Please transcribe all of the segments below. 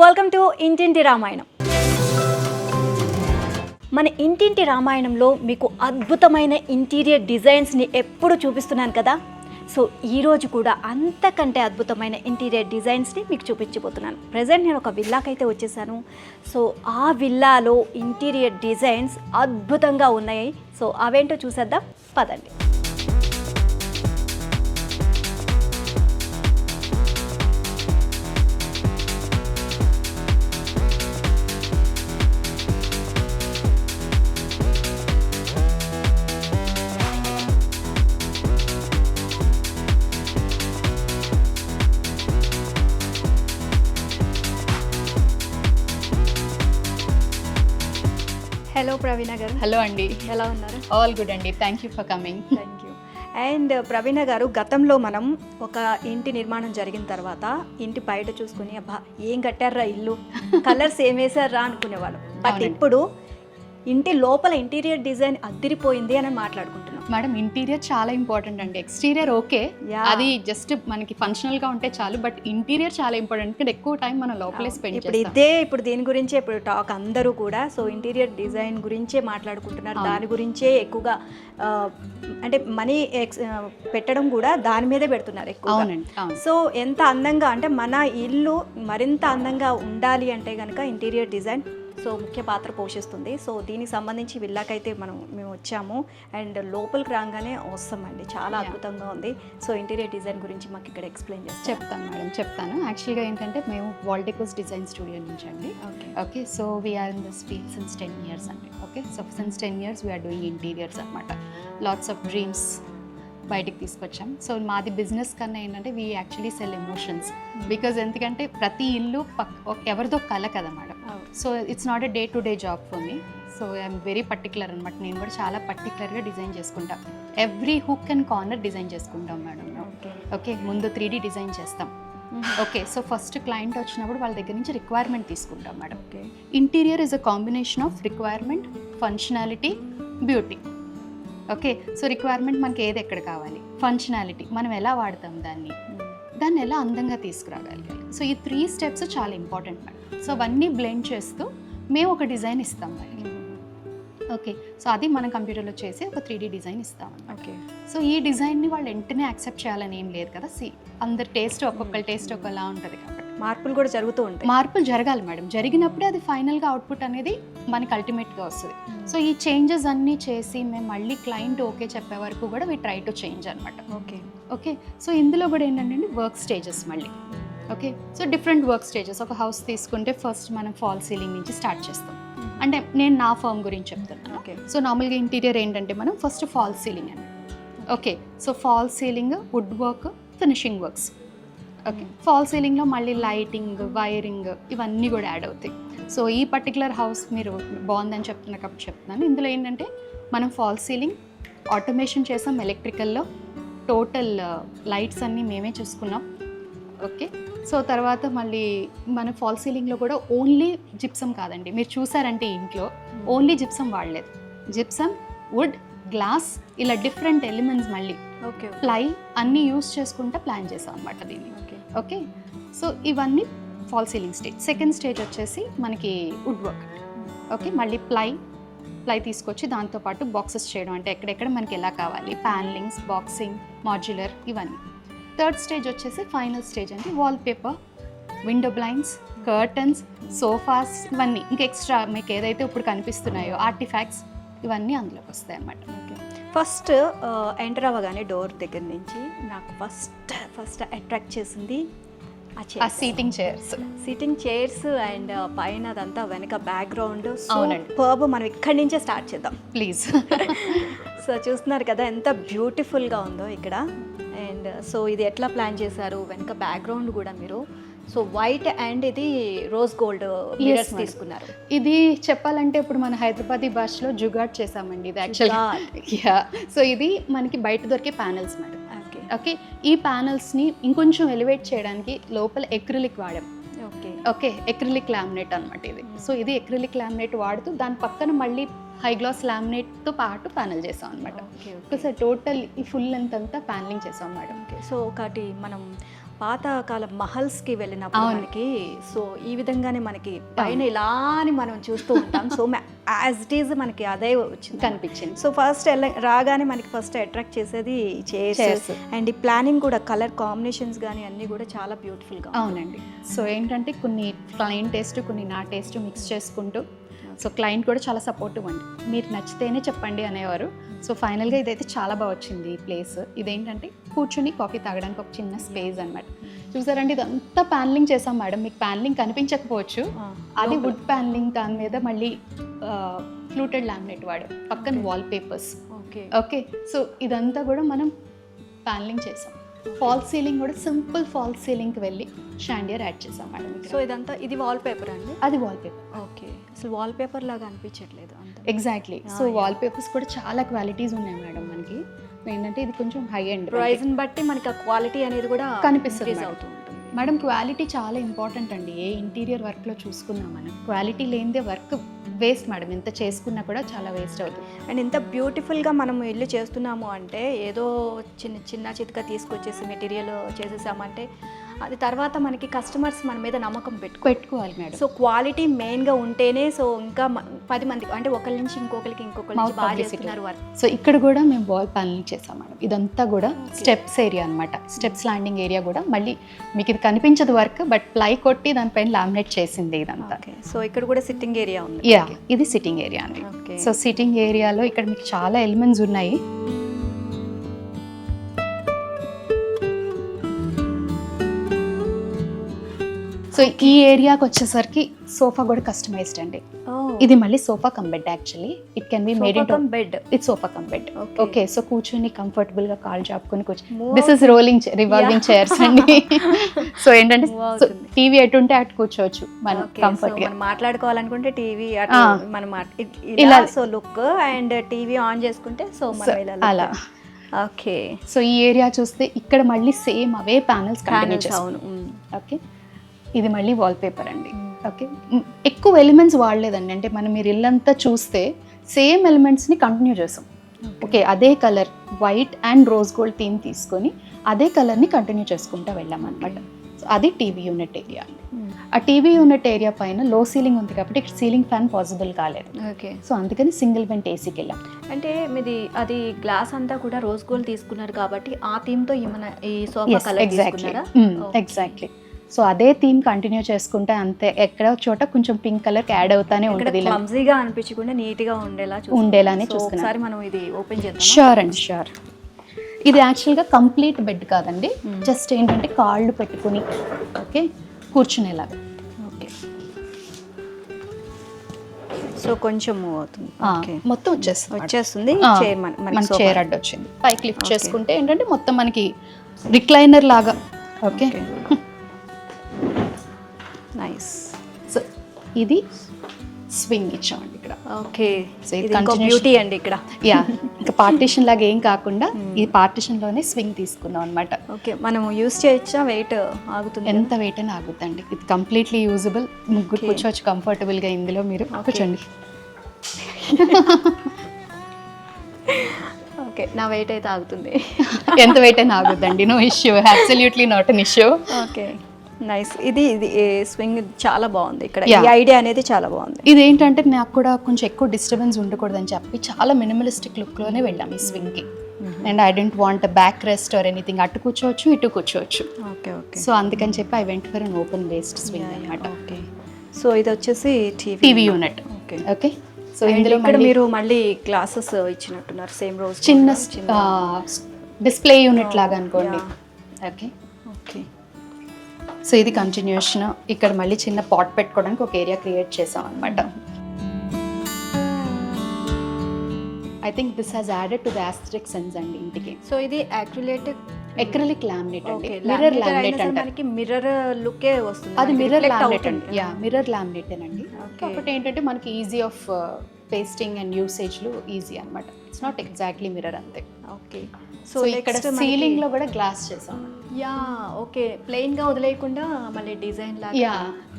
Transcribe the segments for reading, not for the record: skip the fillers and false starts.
Welcome to ఇంటింటి రామాయణం. మన ఇంటింటి రామాయణంలో మీకు అద్భుతమైన ఇంటీరియర్ డిజైన్స్ని ఎప్పుడు చూపిస్తున్నాను కదా. సో ఈరోజు కూడా అంతకంటే అద్భుతమైన ఇంటీరియర్ డిజైన్స్ని మీకు చూపించబోతున్నాను. ప్రజెంట్ నేను ఒక విల్లాకైతే వచ్చేసాను. సో ఆ విల్లాలో ఇంటీరియర్ డిజైన్స్ అద్భుతంగా ఉన్నాయి. సో అవేంటో చూసేద్దాం పదండి. హలో ప్రవీణ గారు. హలో అండి, ఎలా ఉన్నారు? ఆల్ గుడ్ అండి, thank you for coming. Thank you. And Praveena గారు, గతంలో మనం ఒక ఇంటి నిర్మాణం జరిగిన తర్వాత ఇంటి బయట చూసుకుని అబ్బా ఏం కట్టారా ఇల్లు, కలర్స్ ఏం వేసారా అనుకునేవాళ్ళం. బట్ ఇప్పుడు ఇంటి లోపల ఇంటీరియర్ డిజైన్ అద్దిరిపోయింది అని మాట్లాడుకుంటున్నాం. మేడం, ఇంటీరియర్ చాలా ఇంపార్టెంట్ అండి. ఎక్స్టీరియర్ ఓకే, అది జస్ట్ మనకి ఫంక్షనల్ గా ఉంటే చాలు, బట్ ఇంటీరియర్ చాలా ఇంపార్టెంట్. ఎందుకంటే ఎక్కువ టైం మనం లోపలే స్పెండ్ చేస్తాం. ఇప్పుడు దీని గురించే ఇప్పుడు టాక్ అందరూ కూడా. సో ఇంటీరియర్ డిజైన్ గురించే మాట్లాడుకుంటున్నారు, దాని గురించే ఎక్కువగా అంటే మనీ పెట్టడం కూడా దాని మీదే పెడుతున్నారు ఎక్కువ. అవునండి. సో ఎంత అందంగా అంటే మన ఇల్లు మరింత అందంగా ఉండాలి అంటే కనుక ఇంటీరియర్ డిజైన్ సో ముఖ్య పాత్ర పోషిస్తుంది. సో దీనికి సంబంధించి విల్లాకైతే మేము వచ్చాము. అండ్ లోపలికి రాగానే అవసరం అండి, చాలా అద్భుతంగా ఉంది. సో ఇంటీరియర్ డిజైన్ గురించి మాకు ఇక్కడ ఎక్స్ప్లెయిన్ చేస్తాను. చెప్తాను మేడం, చెప్తాను. యాక్చువల్గా ఏంటంటే మేము వాల్డెకోస్ డిజైన్ స్టూడియో నుంచి అండి. Okay, so we are in this field since 10 years అండి. Okay, so since 10 years we are doing interiors అనమాట. లాట్స్ ఆఫ్ డ్రీమ్స్ బయటికి తీసుకొచ్చాం. సో మాది బిజినెస్ కన్నా ఏంటంటే we actually sell emotions. Because ఎందుకంటే ప్రతి ఇల్లు ఎవరిదో కల కదా madam. So it's not a day to day job for me. So I'm very particular అనమాట. నేను కూడా చాలా పర్టికులర్గా డిజైన్ చేసుకుంటా. Every hook and corner design చేసుకుంటాం మేడం. ఓకే, ముందు 3D డిజైన్ చేస్తాం. ఓకే, సో ఫస్ట్ క్లయింట్ వచ్చినప్పుడు వాళ్ళ దగ్గర నుంచి రిక్వైర్మెంట్ తీసుకుంటాం madam. Interior is a combination of requirement, functionality, beauty. Okay, so requirement మనకి ఏది ఎక్కడ కావాలి, ఫంక్షనాలిటీ మనం ఎలా వాడతాం దాన్ని ఎలా అందంగా తీసుకురాగలగాలి. సో ఈ 3 steps చాలా ఇంపార్టెంట్ మేడం. సో అవన్నీ బ్లెండ్ చేస్తూ మేము ఒక డిజైన్ ఇస్తాం వాళ్ళకి. ఓకే, సో అది మనం కంప్యూటర్లో చేసి ఒక 3D డిజైన్ ఇస్తాం. ఓకే, సో ఈ డిజైన్ని వాళ్ళు వెంటనే యాక్సెప్ట్ చేయాలని ఏం లేదు కదా. అందరి టేస్ట్ ఒక్కొక్కరి టేస్ట్ ఒకలా ఉంటుంది కాబట్టి మార్పులు కూడా జరుగుతూ ఉంటాయి. మార్పులు జరగాలి మేడం. జరిగినప్పుడే అది ఫైనల్గా అవుట్పుట్ అనేది మనకి అల్టిమేట్గా వస్తుంది. సో ఈ చేంజెస్ అన్నీ చేసి మేము మళ్ళీ క్లయింట్ ఓకే చెప్పే వరకు కూడా వీ ట్రై టు చేంజ్ అనమాట. ఓకే, సో ఇందులో కూడా ఏంటంటే వర్క్ స్టేజెస్ మళ్ళీ. Okay, so different work stages. ఒక హౌస్ తీసుకుంటే ఫస్ట్ మనం ఫాల్ సీలింగ్ నుంచి స్టార్ట్ చేస్తాం. అంటే నేను నా ఫర్మ్ గురించి చెప్తున్నాను. ఓకే, సో నార్మల్గా ఇంటీరియర్ ఏంటంటే మనం ఫస్ట్ ఫాల్ సీలింగ్ అండి. Okay, so fall ceiling, wood work, finishing works. Okay, fall సీలింగ్లో మళ్ళీ లైటింగ్, వైరింగ్ ఇవన్నీ కూడా యాడ్ అవుతాయి. సో ఈ పర్టికులర్ హౌస్ మీరు బాగుందని చెప్తున్నా కాబట్టి చెప్తున్నాను. ఇందులో ఏంటంటే మనం ఫాల్ సీలింగ్ ఆటోమేషన్ చేసాం, ఎలక్ట్రికల్లో టోటల్ లైట్స్ అన్నీ మేమే చూసుకున్నాం. ఓకే, సో తర్వాత మళ్ళీ మన ఫాల్ సీలింగ్లో కూడా ఓన్లీ జిప్సమ్ కాదండి. మీరు చూసారంటే ఇంట్లో ఓన్లీ జిప్సమ్ వాడలేదు. జిప్సమ్, వుడ్, గ్లాస్ ఇలా డిఫరెంట్ ఎలిమెంట్స్ మళ్ళీ ప్లై అన్నీ యూస్ చేసుకుంటా ప్లాన్ చేసాం అనమాట దీన్ని. ఓకే, సో ఇవన్నీ fall ceiling stage. Second stage వచ్చేసి మనకి వుడ్ వర్క్. ఓకే, మళ్ళీ ప్లై తీసుకొచ్చి దాంతోపాటు బాక్సెస్ చేయడం, అంటే ఎక్కడెక్కడ మనకి ఎలా కావాలి, ప్యానలింగ్స్, బాక్సింగ్, మాడ్యులర్ ఇవన్నీ. థర్డ్ స్టేజ్ వచ్చేసి ఫైనల్ స్టేజ్ అంటే wall paper, window blinds, curtains, sofas ఇవన్నీ ఇంకా ఎక్స్ట్రా మీకు ఏదైతే ఇప్పుడు కనిపిస్తున్నాయో ఆర్టిఫాక్ట్స్ ఇవన్నీ అందులోకి వస్తాయి అన్నమాట. ఫస్ట్ ఎంటర్ అవ్వగానే డోర్ దగ్గర నుంచి నాకు ఫస్ట్ అట్రాక్ట్ చేసింది ఆ సీటింగ్ చైర్స్ అండ్ పైన అదంతా వెనక బ్యాక్గ్రౌండ్. సూపర్బ్. మనం ఇక్కడి నుంచే స్టార్ట్ చేద్దాం ప్లీజ్. సో చూస్తున్నారు కదా ఎంత బ్యూటిఫుల్గా ఉందో ఇక్కడ. అండ్ సో ఇది ఎట్లా ప్లాన్ చేశారు, వెనక బ్యాక్గ్రౌండ్ కూడా మీరు సో వైట్ అండ్ ఇది రోజ్ గోల్డ్ మిరర్స్ తీసుకున్నారు. ఇది చెప్పాలంటే ఇప్పుడు మన హైదరాబాదీ భాషలో జుగాడ్ చేసామండి ఇది యాక్చువల్గా. సో ఇది మనకి బయట దొరికే ప్యానెల్స్ మేడం. ఓకే, ఈ ప్యానెల్స్ని ఇంకొంచెం ఎలివేట్ చేయడానికి లోపల ఎక్రిలిక్ వాడాం. ఓకే, ఎక్రిలిక్ లామినేట్ అనమాట ఇది. సో ఇది ఎక్రిలిక్ లామినేట్ వాడుతూ దాని పక్కన మళ్ళీ హై గ్లాస్ లామినేట్తో పాటు ప్యానెల్ చేసాం అనమాట. సో టోటల్ ఈ ఫుల్ లెంత్ అంతా ప్యానలింగ్ చేసాం మేడం. సో ఒకటి మనం పాతకాల మహల్స్కి వెళ్ళినప్పుడు మనకి సో ఈ విధంగానే మనకి పైన ఇలాని మనం చూస్తూ ఉంటాం. సో యాజ్ ఇట్ ఈజ్ మనకి అదే వచ్చింది కనిపించింది. సో ఫస్ట్ రాగానే మనకి ఫస్ట్ అట్రాక్ట్ చేసేది చైర్స్ అండ్ ఈ ప్లానింగ్ కూడా కలర్ కాంబినేషన్స్ కానీ అన్నీ కూడా చాలా బ్యూటిఫుల్గా. అవునండి. సో ఏంటంటే కొన్ని క్లయింట్ టేస్ట్ కొన్ని నా టేస్ట్ మిక్స్ చేసుకుంటూ సో క్లయింట్ కూడా చాలా సపోర్టివ్ అండి. మీరు నచ్చితేనే చెప్పండి అనేవారు. సో ఫైనల్గా ఇదైతే చాలా బాగా వచ్చింది ఈ ప్లేస్. ఇదేంటంటే కూర్చుని కాఫీ తాగడానికి ఒక చిన్న స్పేస్ అనమాట. చూసారండి ఇదంతా ప్యానలింగ్ చేసాం మేడం. మీకు ప్యానలింగ్ కనిపించకపోవచ్చు, అది వుడ్ ప్యానలింగ్. దాని మీద మళ్ళీ ఫ్లూటెడ్ లామినేట్ వాడాం, పక్కన వాల్ పేపర్స్. ఓకే సో ఇదంతా కూడా మనం ప్యానలింగ్ చేసాం. ఫాల్ సీలింగ్ కూడా సింపుల్ ఫాల్ సీలింగ్కి వెళ్ళి షాండియర్ యాడ్ చేసాం మేడం. సో ఇదంతా ఇది వాల్ పేపర్ అండి? అది వాల్ పేపర్. ఓకే, అసలు వాల్ పేపర్ లాగా అనిపించట్లేదు అంత. ఎగ్జాక్ట్లీ. సో వాల్ పేపర్స్ కూడా చాలా క్వాలిటీస్ ఉన్నాయి మేడం మనకి. ఏంటంటే ఇది కొంచెం హై ఎండ్, ప్రైస్ని బట్టి మనకి ఆ క్వాలిటీ అనేది కూడా కనిపిస్తుంది అవుతూ ఉంటుంది. మేడం క్వాలిటీ చాలా ఇంపార్టెంట్ అండి. ఏ ఇంటీరియర్ వర్క్లో చూసుకున్నాం మనం, క్వాలిటీ లేనిదే వర్క్ వేస్ట్ మేడం. ఎంత చేసుకున్నా కూడా చాలా వేస్ట్ అవుతుంది. అండ్ ఇంత బ్యూటిఫుల్గా మనం ఇల్లు చేస్తున్నాము అంటే ఏదో చిన్న చితక తీసుకొచ్చేసి మెటీరియల్ చేసేసామంటే అది తర్వాత మనకి కస్టమర్స్ మన మీద నమ్మకం పెట్టుకోవాలి మేడం. సో క్వాలిటీ మెయిన్గా ఉంటేనే సో ఇంకా 10 మందికి అంటే ఒకరి నుంచి ఇంకొకరికి బాగా చేస్తున్నారు వర్క్. సో ఇక్కడ కూడా మేము వాల్ ప్యానలింగ్ చేసాం మేడం. ఇదంతా కూడా స్టెప్స్ ఏరియా అనమాట. స్టెప్స్ ల్యాండింగ్ ఏరియా కూడా మళ్ళీ మీకు ఇది కనిపించదు వర్క్, బట్ ప్లై కొట్టి దానిపైన లామినేట్ చేసింది ఇదంతా. సో ఇక్కడ కూడా సిట్టింగ్ ఏరియా ఉంది. యా, ఇది సిట్టింగ్ ఏరియా అండి. సో సిట్టింగ్ ఏరియాలో ఇక్కడ మీకు చాలా ఎలిమెంట్స్ ఉన్నాయి. సో ఈ ఏరియాకి వచ్చేసరికి సోఫా కూడా కస్టమైజ్డ్ అండి. ఇది మళ్ళీ sofa cum bed. Actually it can be made into bed. It's sofa cum bed. Okay so కూర్చొని కంఫర్టబుల్ గా కాల్ చాపుకొని కూర్చొని. This is rolling revolving chairs అండి. సో ఏంటంటే టీవీ ఎటు ఉంటే అటు కూర్చోవచ్చు మనం కంఫర్ట్ గా. మాట్లాడుకోవాలనుకుంటే టీవీ అటు మనం ఇలా so look and TV on చేసుకుంటే సో అలా. ఓకే సో ఈ ఏరియా చూస్తే ఇక్కడ మళ్ళీ సేమ్ అవే ప్యానెల్స్ కంటిన్యూ చేస్తాం. ఓకే ఇది మళ్ళీ వాల్ పేపర్ అండి. ఓకే ఎక్కువ ఎలిమెంట్స్ వాడలేదండి. అంటే మనం మీరు ఇల్లంతా చూస్తే సేమ్ ఎలిమెంట్స్ని కంటిన్యూ చేసాం. ఓకే అదే colour white and rose gold theme తీసుకొని అదే కలర్ని కంటిన్యూ చేసుకుంటూ వెళ్ళామన్నమాట. సో అది టీవీ యూనిట్ ఏరియా. ఆ టీవీ యూనిట్ ఏరియా పైన లో సీలింగ్ ఉంది కాబట్టి ఇక్కడ సీలింగ్ ఫ్యాన్ పాసిబుల్ కాలేదు. ఓకే సో అందుకని సింగిల్ వెంట్ ఏసీకి వెళ్ళాం. అంటే మీది అది గ్లాస్ అంతా కూడా రోజ్ గోల్డ్ తీసుకున్నారు కాబట్టి ఆ థీమ్తో ఈ సోఫా కలర్ తీసుకున్నారా? ఎగ్జాక్ట్లీ. సో అదే థీమ్ కంటిన్యూ చేసుకుంటే అంతే. ఎక్కడో చోట కొంచెం పింక్ కలర్కి యాడ్ అవుతానే ఉంటుంది. క్లమ్జీగా అనిపించకుండా నీట్గా ఉండేలానే చూసుకున్నాం. ఒకసారి మనం ఇది ఓపెన్ చేద్దాం. షూర్ అండి, షూర్. ఇది యాక్చువల్గా కంప్లీట్ బెడ్ కాదండి, జస్ట్ ఏంటంటే కాళ్ళు పెట్టుకుని ఓకే కూర్చునేలాగా. ఓకే సో కొంచెం మూవ్ అవుతుంది. మొత్తం వచ్చేస్తుంది. మన చైర్ అడ్డు వచ్చింది. పైకి లిఫ్ట్ చేసుకుంటే ఏంటంటే మొత్తం మనకి రిక్లైనర్ లాగా. Okay nice. సో ఇది స్వింగ్ ఇచ్చామండి ఇక్కడ. ఓకే సో ఇది బ్యూటీ అండి ఇక్కడ. యా ఇంకా పార్టీషన్ లాగా ఏం కాకుండా ఈ పార్టీషన్ లోనే స్వింగ్ తీసుకున్నాం అనమాట. ఓకే మనం యూస్ చేయొచ్చా? వెయిట్ ఆగుతుంది? ఎంత వెయిట్ అయినా ఆగుతుందండి. ఇది కంప్లీట్లీ యూజబుల్. ముగ్గురు కూర్చోవచ్చు కంఫర్టబుల్ గా. ఇందులో మీరు కూర్చోండి. ఓకే నా వెయిట్ అయితే ఆగుతుంది. ఎంత వెయిట్ అయినా ఆగుద్దండి, no issue, absolutely not an issue. Okay nice. ఇది స్వింగ్ చాలా బాగుంది ఇక్కడ. ఈ ఐడియా అనేది చాలా బాగుంది. ఇది ఏంటంటే నాకు కూడా కొంచెం ఎక్కువ డిస్టర్బెన్స్ ఉండకూడదని చెప్పి చాలా మినిమలిస్టిక్ లుక్లోనే వెళ్ళాం ఈ స్వింగ్కి. And I don't want back rest or anything. అటు కూర్చోవచ్చు ఇటు కూర్చోవచ్చు. Okay okay. సో అందుకని చెప్పి I went for an open based swing అనమాట. ఓకే సో ఇది వచ్చేసి TV unit. Okay okay. So ఇందులో మీరు మళ్ళీ గ్లాసెస్ ఇచ్చినట్టున్నారు సేమ్ రోజు. చిన్న డిస్ప్లే యూనిట్ లాగా అనుకోండి. Okay okay. సో ఇది కంటిన్యూషన్. ఇక్కడ మళ్ళీ చిన్న పాట్ పెట్టుకోవడానికి ఒక ఏరియా క్రియేట్ చేసాం అనమాట. I think this has added to the aesthetic sense అండి ఇంటికి. సో ఇది అక్రిలిక్ లామినేట్ అండి. మిర్రర్ లామినేట్ అంటే మనకి మిర్రర్ లుకే వస్తుంది. అది మిర్రర్ లామినేట్ అండి. యా మిర్రర్ లామినేట్ అండి. కాబట్టి ఏంటంటే మనకి ఈజీ ఆఫ్ పేస్టింగ్ అండ్ యూసేజ్లు ఈజీ అనమాట. ఇట్స్ నాట్ ఎగ్జాక్ట్లీ మిర్రర్ అంతే. ఓకే. సో ఇక్కడ సీలింగ్ లో కూడా గ్లాస్ చేసాం. Yeah okay. ప్లెయిన్ గా వదిలేయకుండా మళ్ళీ డిజైన్ లాగా. యా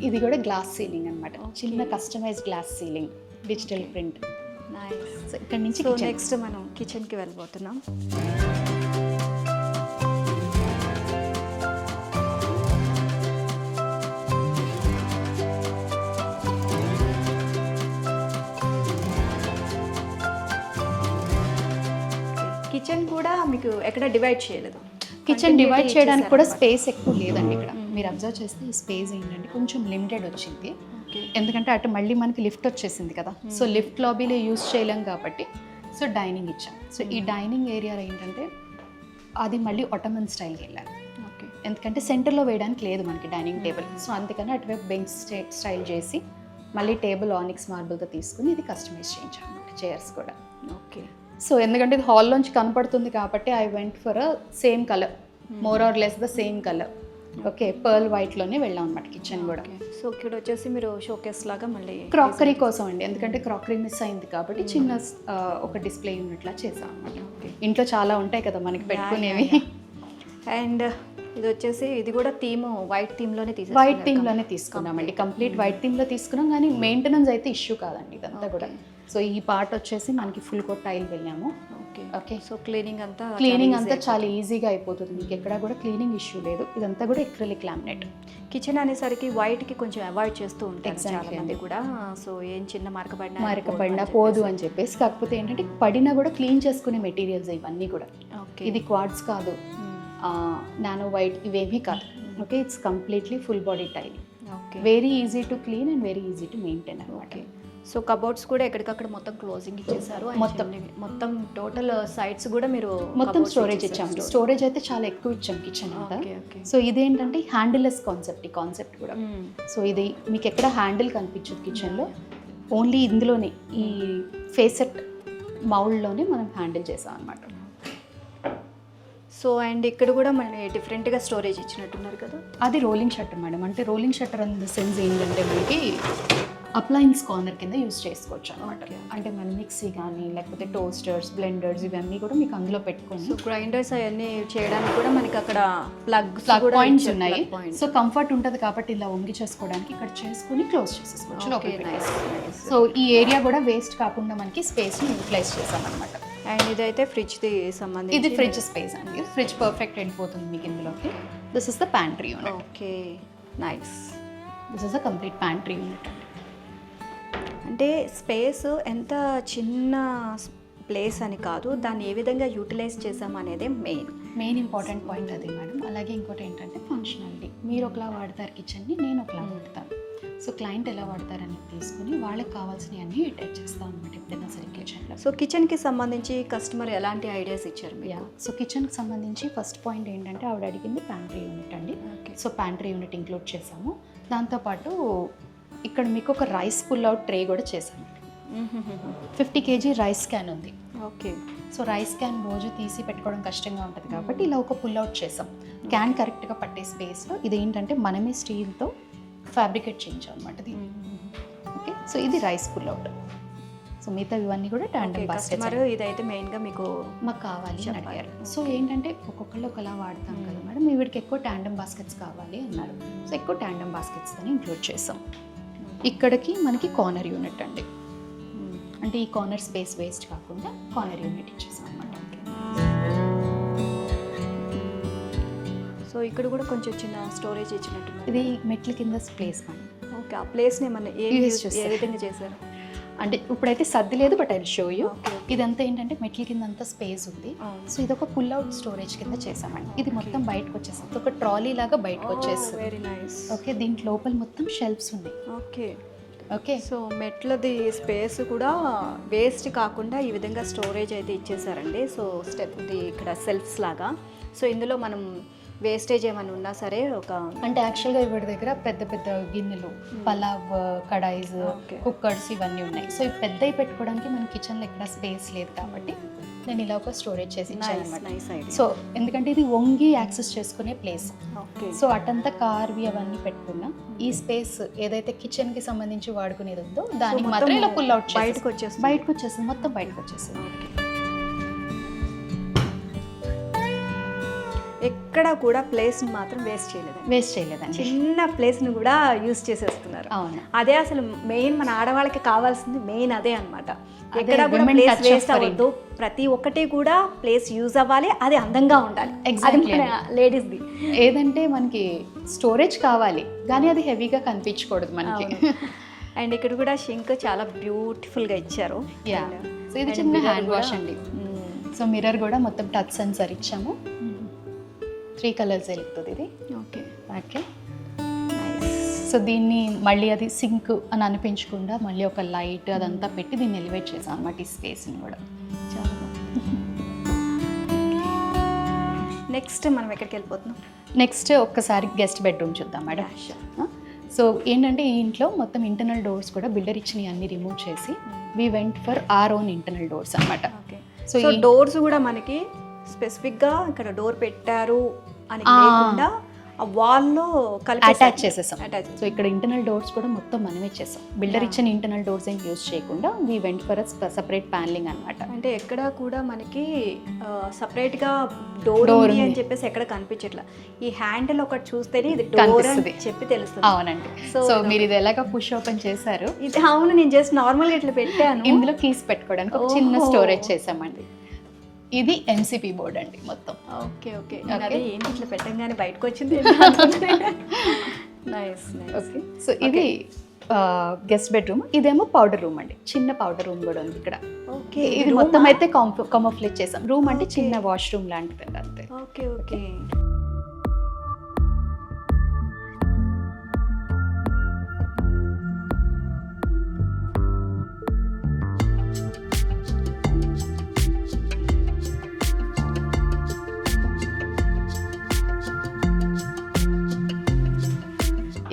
ఇది కూడా గ్లాస్ సీలింగ్ అనమాట. చిన్న customized glass ceiling, digital print. Nice. So ఇక్కడ నుంచి నెక్స్ట్ మనం కిచెన్ కి వెళ్ళిపోతున్నాం. కిచెన్ కూడా మీకు ఎక్కడ డివైడ్ చేయలేదు. కిచెన్ డివైడ్ చేయడానికి కూడా స్పేస్ ఎక్కువ లేదండి ఇక్కడ. మీరు అబ్జర్వ్ చేస్తే ఈ స్పేస్ ఏంటంటే కొంచెం లిమిటెడ్ వచ్చింది, ఎందుకంటే అటు మళ్ళీ మనకి లిఫ్ట్ వచ్చేసింది కదా. సో లిఫ్ట్ లాబీలో యూజ్ చేయలేం కాబట్టి సో డైనింగ్ ఇచ్చాం. సో ఈ డైనింగ్ ఏరియా ఏంటంటే అది మళ్ళీ ఒటమన్ స్టైల్కి వెళ్ళాను. ఓకే, ఎందుకంటే సెంటర్లో వేయడానికి లేదు మనకి డైనింగ్ టేబుల్. సో అందుకని అటువైపు బెంచ్ స్టైల్ చేసి మళ్ళీ టేబుల్ ఆనిక్స్ మార్బుల్తో తీసుకుని ఇది కస్టమైజ్ చేయించాం అన్నమాట, చైర్స్ కూడా. ఓకే, సో ఎందుకంటే ఇది హాల్లోంచి కనపడుతుంది కాబట్టి I went for same colour, more or less the same colour. Okay, pearl వైట్లోనే వెళ్ళాం అనమాట కిచెన్ కూడా. సో ఇక్కడ వచ్చేసి మీరు షోకేస్ లాగా మళ్ళీ క్రాకరీ కోసం అండి, ఎందుకంటే క్రాకరీ మిస్ అయింది కాబట్టి చిన్న ఒక డిస్ప్లే యూనిట్ లా చేసాం అనమాట. ఇంట్లో చాలా ఉంటాయి కదా మనకి పెట్టుకునేవి. అండ్ ఇది వచ్చేసి ఇది కూడా థీమ్ వైట్ థీమ్లోనే వైట్ థీమ్లోనే తీసుకున్నామండి, కంప్లీట్ వైట్ థీమ్లో తీసుకున్నాం. కానీ మెయింటెనెన్స్ అయితే ఇష్యూ కాదండి ఇదంతా కూడా. సో ఈ పార్ట్ వచ్చేసి మనకి ఫుల్ కోట్ టైల్ వెళ్ళాము. ఓకే, సో క్లీనింగ్ అంతా చాలా ఈజీగా అయిపోతుంది, మీకు ఎక్కడ కూడా క్లీనింగ్ ఇష్యూ లేదు. ఇదంతా కూడా ఎక్రిలిక్ లామినేట్. కిచెన్ అనేసరికి వైట్కి కొంచెం అవాయిడ్ చేస్తూ ఉంటారు చాలా మంది కూడా. సో ఏం చిన్న మరకబడినా పోదు అని చెప్పేసి. కాకపోతే ఏంటంటే పడినా కూడా క్లీన్ చేసుకునే మెటీరియల్స్ ఇవన్నీ కూడా. ఇది క్వార్ట్స్ కాదు, నానో వైట్ ఇవేమీ కాదు. Okay, it's completely full body tile. Very easy to clean and very easy to maintain అనమాట. సో కబోర్డ్స్ కూడా ఎక్కడికక్కడ మొత్తం క్లోజింగ్ ఇచ్చేసారు. మొత్తం టోటల్ సైడ్స్ కూడా మీరు మొత్తం స్టోరేజ్ ఇచ్చాము. స్టోరేజ్ అయితే చాలా ఎక్కువ ఇచ్చాం కిచెన్ అంతా. సో ఇదేంటంటే హ్యాండిల్లెస్ కాన్సెప్ట్, ఈ కాన్సెప్ట్ కూడా. సో ఇది మీకు ఎక్కడ హ్యాండిల్ కనిపించదు కిచెన్లో, ఓన్లీ ఇందులోనే ఈ ఫేసెట్ మౌల్డ్లోనే మనం హ్యాండిల్ చేసాం అనమాట. సో అండ్ ఇక్కడ కూడా మళ్ళీ డిఫరెంట్గా స్టోరేజ్ ఇచ్చినట్టున్నారు కదా. అది రోలింగ్ షట్టర్ మేడం. అంటే rolling shutter an the sense ఏంటంటే మనకి అప్లయన్స్ కార్నర్ కింద యూజ్ చేసుకోవచ్చు అనమాట. అంటే మన మిక్సీ కానీ లేకపోతే టోస్టర్స్, బ్లెండర్స్ ఇవన్నీ కూడా మీకు అందులో పెట్టుకోండి. సో గ్రైండర్స్ అవన్నీ చేయడానికి కూడా మనకి అక్కడ ప్లగ్ పాయింట్స్ ఉన్నాయి. సో కంఫర్ట్ ఉంటుంది కాబట్టి ఇలా వంగి చేసుకోవడానికి ఇక్కడ చేసుకుని క్లోజ్ చేసేసుకోవచ్చు. సో ఈ ఏరియా కూడా వేస్ట్ కాకుండా మనకి స్పేస్ని యూటిలైజ్ చేసాం అనమాట. అండ్ ఇదైతే ఫ్రిడ్జ్ది సంబంధించి, ఇది ఫ్రిడ్జ్ స్పేస్ అండి. ఫ్రిడ్జ్ పర్ఫెక్ట్ వెళ్ళిపోతుంది మీకు ఇందులోకి. This is the pantry unit. Okay, nice. This is the complete pantry unit. అంటే స్పేస్ ఎంత చిన్న ప్లేస్ అని కాదు, దాన్ని ఏ విధంగా యూటిలైజ్ చేసాం అనేది మెయిన్ ఇంపార్టెంట్ పాయింట్ అది మేడం. అలాగే ఇంకోటి ఏంటంటే ఫంక్షనాలిటీ. మీరు ఒకలా వాడతారు కిచెన్ని, నేను ఒకలా వాడతాను. సో క్లయింట్ ఎలా వాడతారని తీసుకుని వాళ్ళకి కావాల్సినవి అన్నీ అటాచ్ చేస్తాం అనమాట ఎప్పుడైనా సరే కిచెన్లో. సో కిచెన్కి సంబంధించి కస్టమర్ ఎలాంటి ఐడియాస్ ఇచ్చారు మీరు? సో కిచెన్కి సంబంధించి ఫస్ట్ పాయింట్ ఏంటంటే ఆవిడ అడిగింది ప్యాంట్రీ యూనిట్ అండి. సో ప్యాంట్రీ యూనిట్ ఇంక్లూడ్ చేసాము. దాంతోపాటు ఇక్కడ మీకు ఒక రైస్ పుల్ అవుట్ ట్రే కూడా చేశాను. 50 kg రైస్ క్యాన్ ఉంది. ఓకే, సో రైస్ క్యాన్ రోజు తీసి పెట్టుకోవడం కష్టంగా ఉంటుంది కాబట్టి ఇలా ఒక పుల్ అవుట్ చేసాం. క్యాన్ కరెక్ట్గా పట్టే స్పేస్లో ఇది ఏంటంటే మనమే స్టీల్తో ఫ్యాబ్రికేట్ చేయించాం అనమాట ఇది. ఓకే, సో ఇది రైస్ పుల్ అవుట్. సో మిగతా ఇవన్నీ కూడా టాండమ్ బాస్కెట్స్. ఇదైతే మెయిన్గా మీకు మాకు కావాలి అని అడిగారు. సో ఏంటంటే ఒక్కొక్కళ్ళు ఒకలా వాడతాం కదా మేడం, మీ వీడికి ఎక్కువ టాండమ్ బాస్కెట్స్ కావాలి అన్నారు. సో ఎక్కువ టాండమ్ బాస్కెట్స్ అని ఇంక్లూడ్ చేసాం. ఇక్కడికి మనకి కార్నర్ యూనిట్ అండి. అంటే ఈ కార్నర్ స్పేస్ వేస్ట్ కాకుండా కార్నర్ యూనిట్ ఇచ్చేసాం అనమాట. సో ఇక్కడ కూడా కొంచెం చిన్న స్టోరేజ్ ఇచ్చినట్టు. ఇది మెట్ల కింద ప్లేస్ అండి. ఓకే, ఆ ప్లేస్ని ఏమన్నా ఏ విధంగా చేశారు? అంటే ఇప్పుడైతే సర్ది లేదు, బట్ ఐ షో యూ. ఇదంతా ఏంటంటే మెట్ల కింద అంతా స్పేస్ ఉంది. సో ఇది ఒక పుల్ అవుట్ స్టోరేజ్ కింద చేసామండి. ఇది మొత్తం బయటకు వచ్చేస్తుంది, ఒక ట్రాలీ లాగా బయటకు వచ్చేస్తుంది. Very nice. ఓకే, దీంట్లో లోపల మొత్తం షెల్ఫ్స్ ఉన్నాయి. ఓకే ఓకే, సో మెట్లది స్పేస్ కూడా వేస్ట్ కాకుండా ఈ విధంగా స్టోరేజ్ అయితే ఇచ్చేసారండి. సో స్టెప్ది ఇక్కడ సెల్ఫ్స్ లాగా. సో ఇందులో మనం వేస్టేజ్ ఏమైనా ఉన్నా సరే ఒక అంటే యాక్చువల్గా ఇవాడి దగ్గర పెద్ద పెద్ద గిన్నెలు, పలావ్ కడాయిస్, కుక్కర్స్ ఇవన్నీ ఉన్నాయి. సో ఇవి పెద్దవి పెట్టుకోవడానికి మన కిచెన్లో ఎక్కడ స్పేస్ లేదు కాబట్టి నేను ఇలా ఒక స్టోరేజ్ చేసి ఇచ్చాను అనమాట. సో ఎందుకంటే ఇది వంగి యాక్సెస్ చేసుకునే ప్లేస్. సో అటంతా కార్వి అవన్నీ పెట్టుకున్నా ఈ స్పేస్ ఏదైతే కిచెన్కి సంబంధించి వాడుకునేది ఉందో దానికి మాత్రం ఇలా పుల్ అవుట్ బయటకు వచ్చేస్తుంది మొత్తం బయటకు వచ్చేస్తుంది. ఎక్కడ కూడా ప్లేస్ని మాత్రం వేస్ట్ చేయలేదండి. చిన్న ప్లేస్ని కూడా యూజ్ చేసేస్తున్నారు. అవును, అదే అసలు మెయిన్ మన ఆడవాళ్ళకి కావాల్సింది మెయిన్ అదే అనమాట. ఎక్కడ కూడా ప్లేస్ వేస్ట్ అవ్వద్దు, ప్రతి ఒక్కటి కూడా ప్లేస్ యూజ్ అవ్వాలి, అది అందంగా ఉండాలి. లేడీస్ది ఏదంటే మనకి స్టోరేజ్ కావాలి కానీ అది హెవీగా కనిపించకూడదు మనకి. అండ్ ఇక్కడ కూడా షింక్ చాలా బ్యూటిఫుల్గా ఇచ్చారు. సో ఇది చిన్న హ్యాండ్ వాష్ అండి. సో మిర్రర్ కూడా మొత్తం టచ్ సెన్సర్ ఇచ్చాము. 3 కలర్స్ వెలుగుతుంది ఇది. Okay okay. సో దీన్ని మళ్ళీ అది సింక్ అని అనిపించకుండా మళ్ళీ ఒక లైట్ అదంతా పెట్టి దీన్ని ఎలివేట్ చేసాం అన్నమాట, ఈ స్పేస్ని కూడా. చాలా నెక్స్ట్ మనం ఎక్కడికి వెళ్ళిపోతున్నాం? నెక్స్ట్ ఒక్కసారి గెస్ట్ బెడ్రూమ్ చూద్దాం మేడం. సో ఏంటంటే ఈ ఇంట్లో మొత్తం ఇంటర్నల్ డోర్స్ కూడా బిల్డర్ ఇచ్చినవి అన్ని రిమూవ్ చేసి we went for our own internal doors అన్నమాట. సో ఈ డోర్స్ కూడా మనకి స్పెసిఫిక్గా ఇక్కడ డోర్ పెట్టారు అని లేకుండా ఆ వాల్లో కలిపి అటాచ్ చేసేసాం. సో ఇక్కడ ఇంటర్నల్ డోర్స్ కూడా మొత్తం మనమే చేసాం. బిల్డర్ ఇచ్చిన ఇంటర్నల్ డోర్స్ ఏం యూజ్ చేయకుండా we went for separate panelling అనమాట. అంటే ఎక్కడ కూడా మనకి సపరేట్గా డోర్ ఉంది అని చెప్పేసి ఎక్కడ కనిపించట్లా. ఈ హ్యాండిల్ ఒకటి చూస్తేనే ఇది డోర్ అని చెప్పి తెలుస్తుంది. అవునండి. సో మీరు ఇది ఎలాగ పుష్ ఓపెన్ చేశారు? ఇది అవును, నేను జస్ట్ నార్మల్గా ఇట్లా పెట్టాను. ఇందులో కీస్ పెట్టుకోవడానికి ఒక చిన్న స్టోరేజ్ చేసామండి. ఇది ఎన్సిపి బోర్డ్ అండి మొత్తం. Okay okay. అదే ఏంటి ఇట్లా పెట్టంగానే బయటకు వచ్చింది. నైస్. ఓకే. సో ఇది గెస్ట్ బెడ్రూమ్, ఇదేమో పౌడర్ రూమ్ అండి. చిన్న పౌడర్ రూమ్ కూడా ఉంది ఇక్కడ. ఓకే. ఇది మొత్తం అయితే కామోఫ్లేజ్ చేసాం. రూమ్ అంటే చిన్న వాష్రూమ్ లాంటిది అంతే. Okay okay.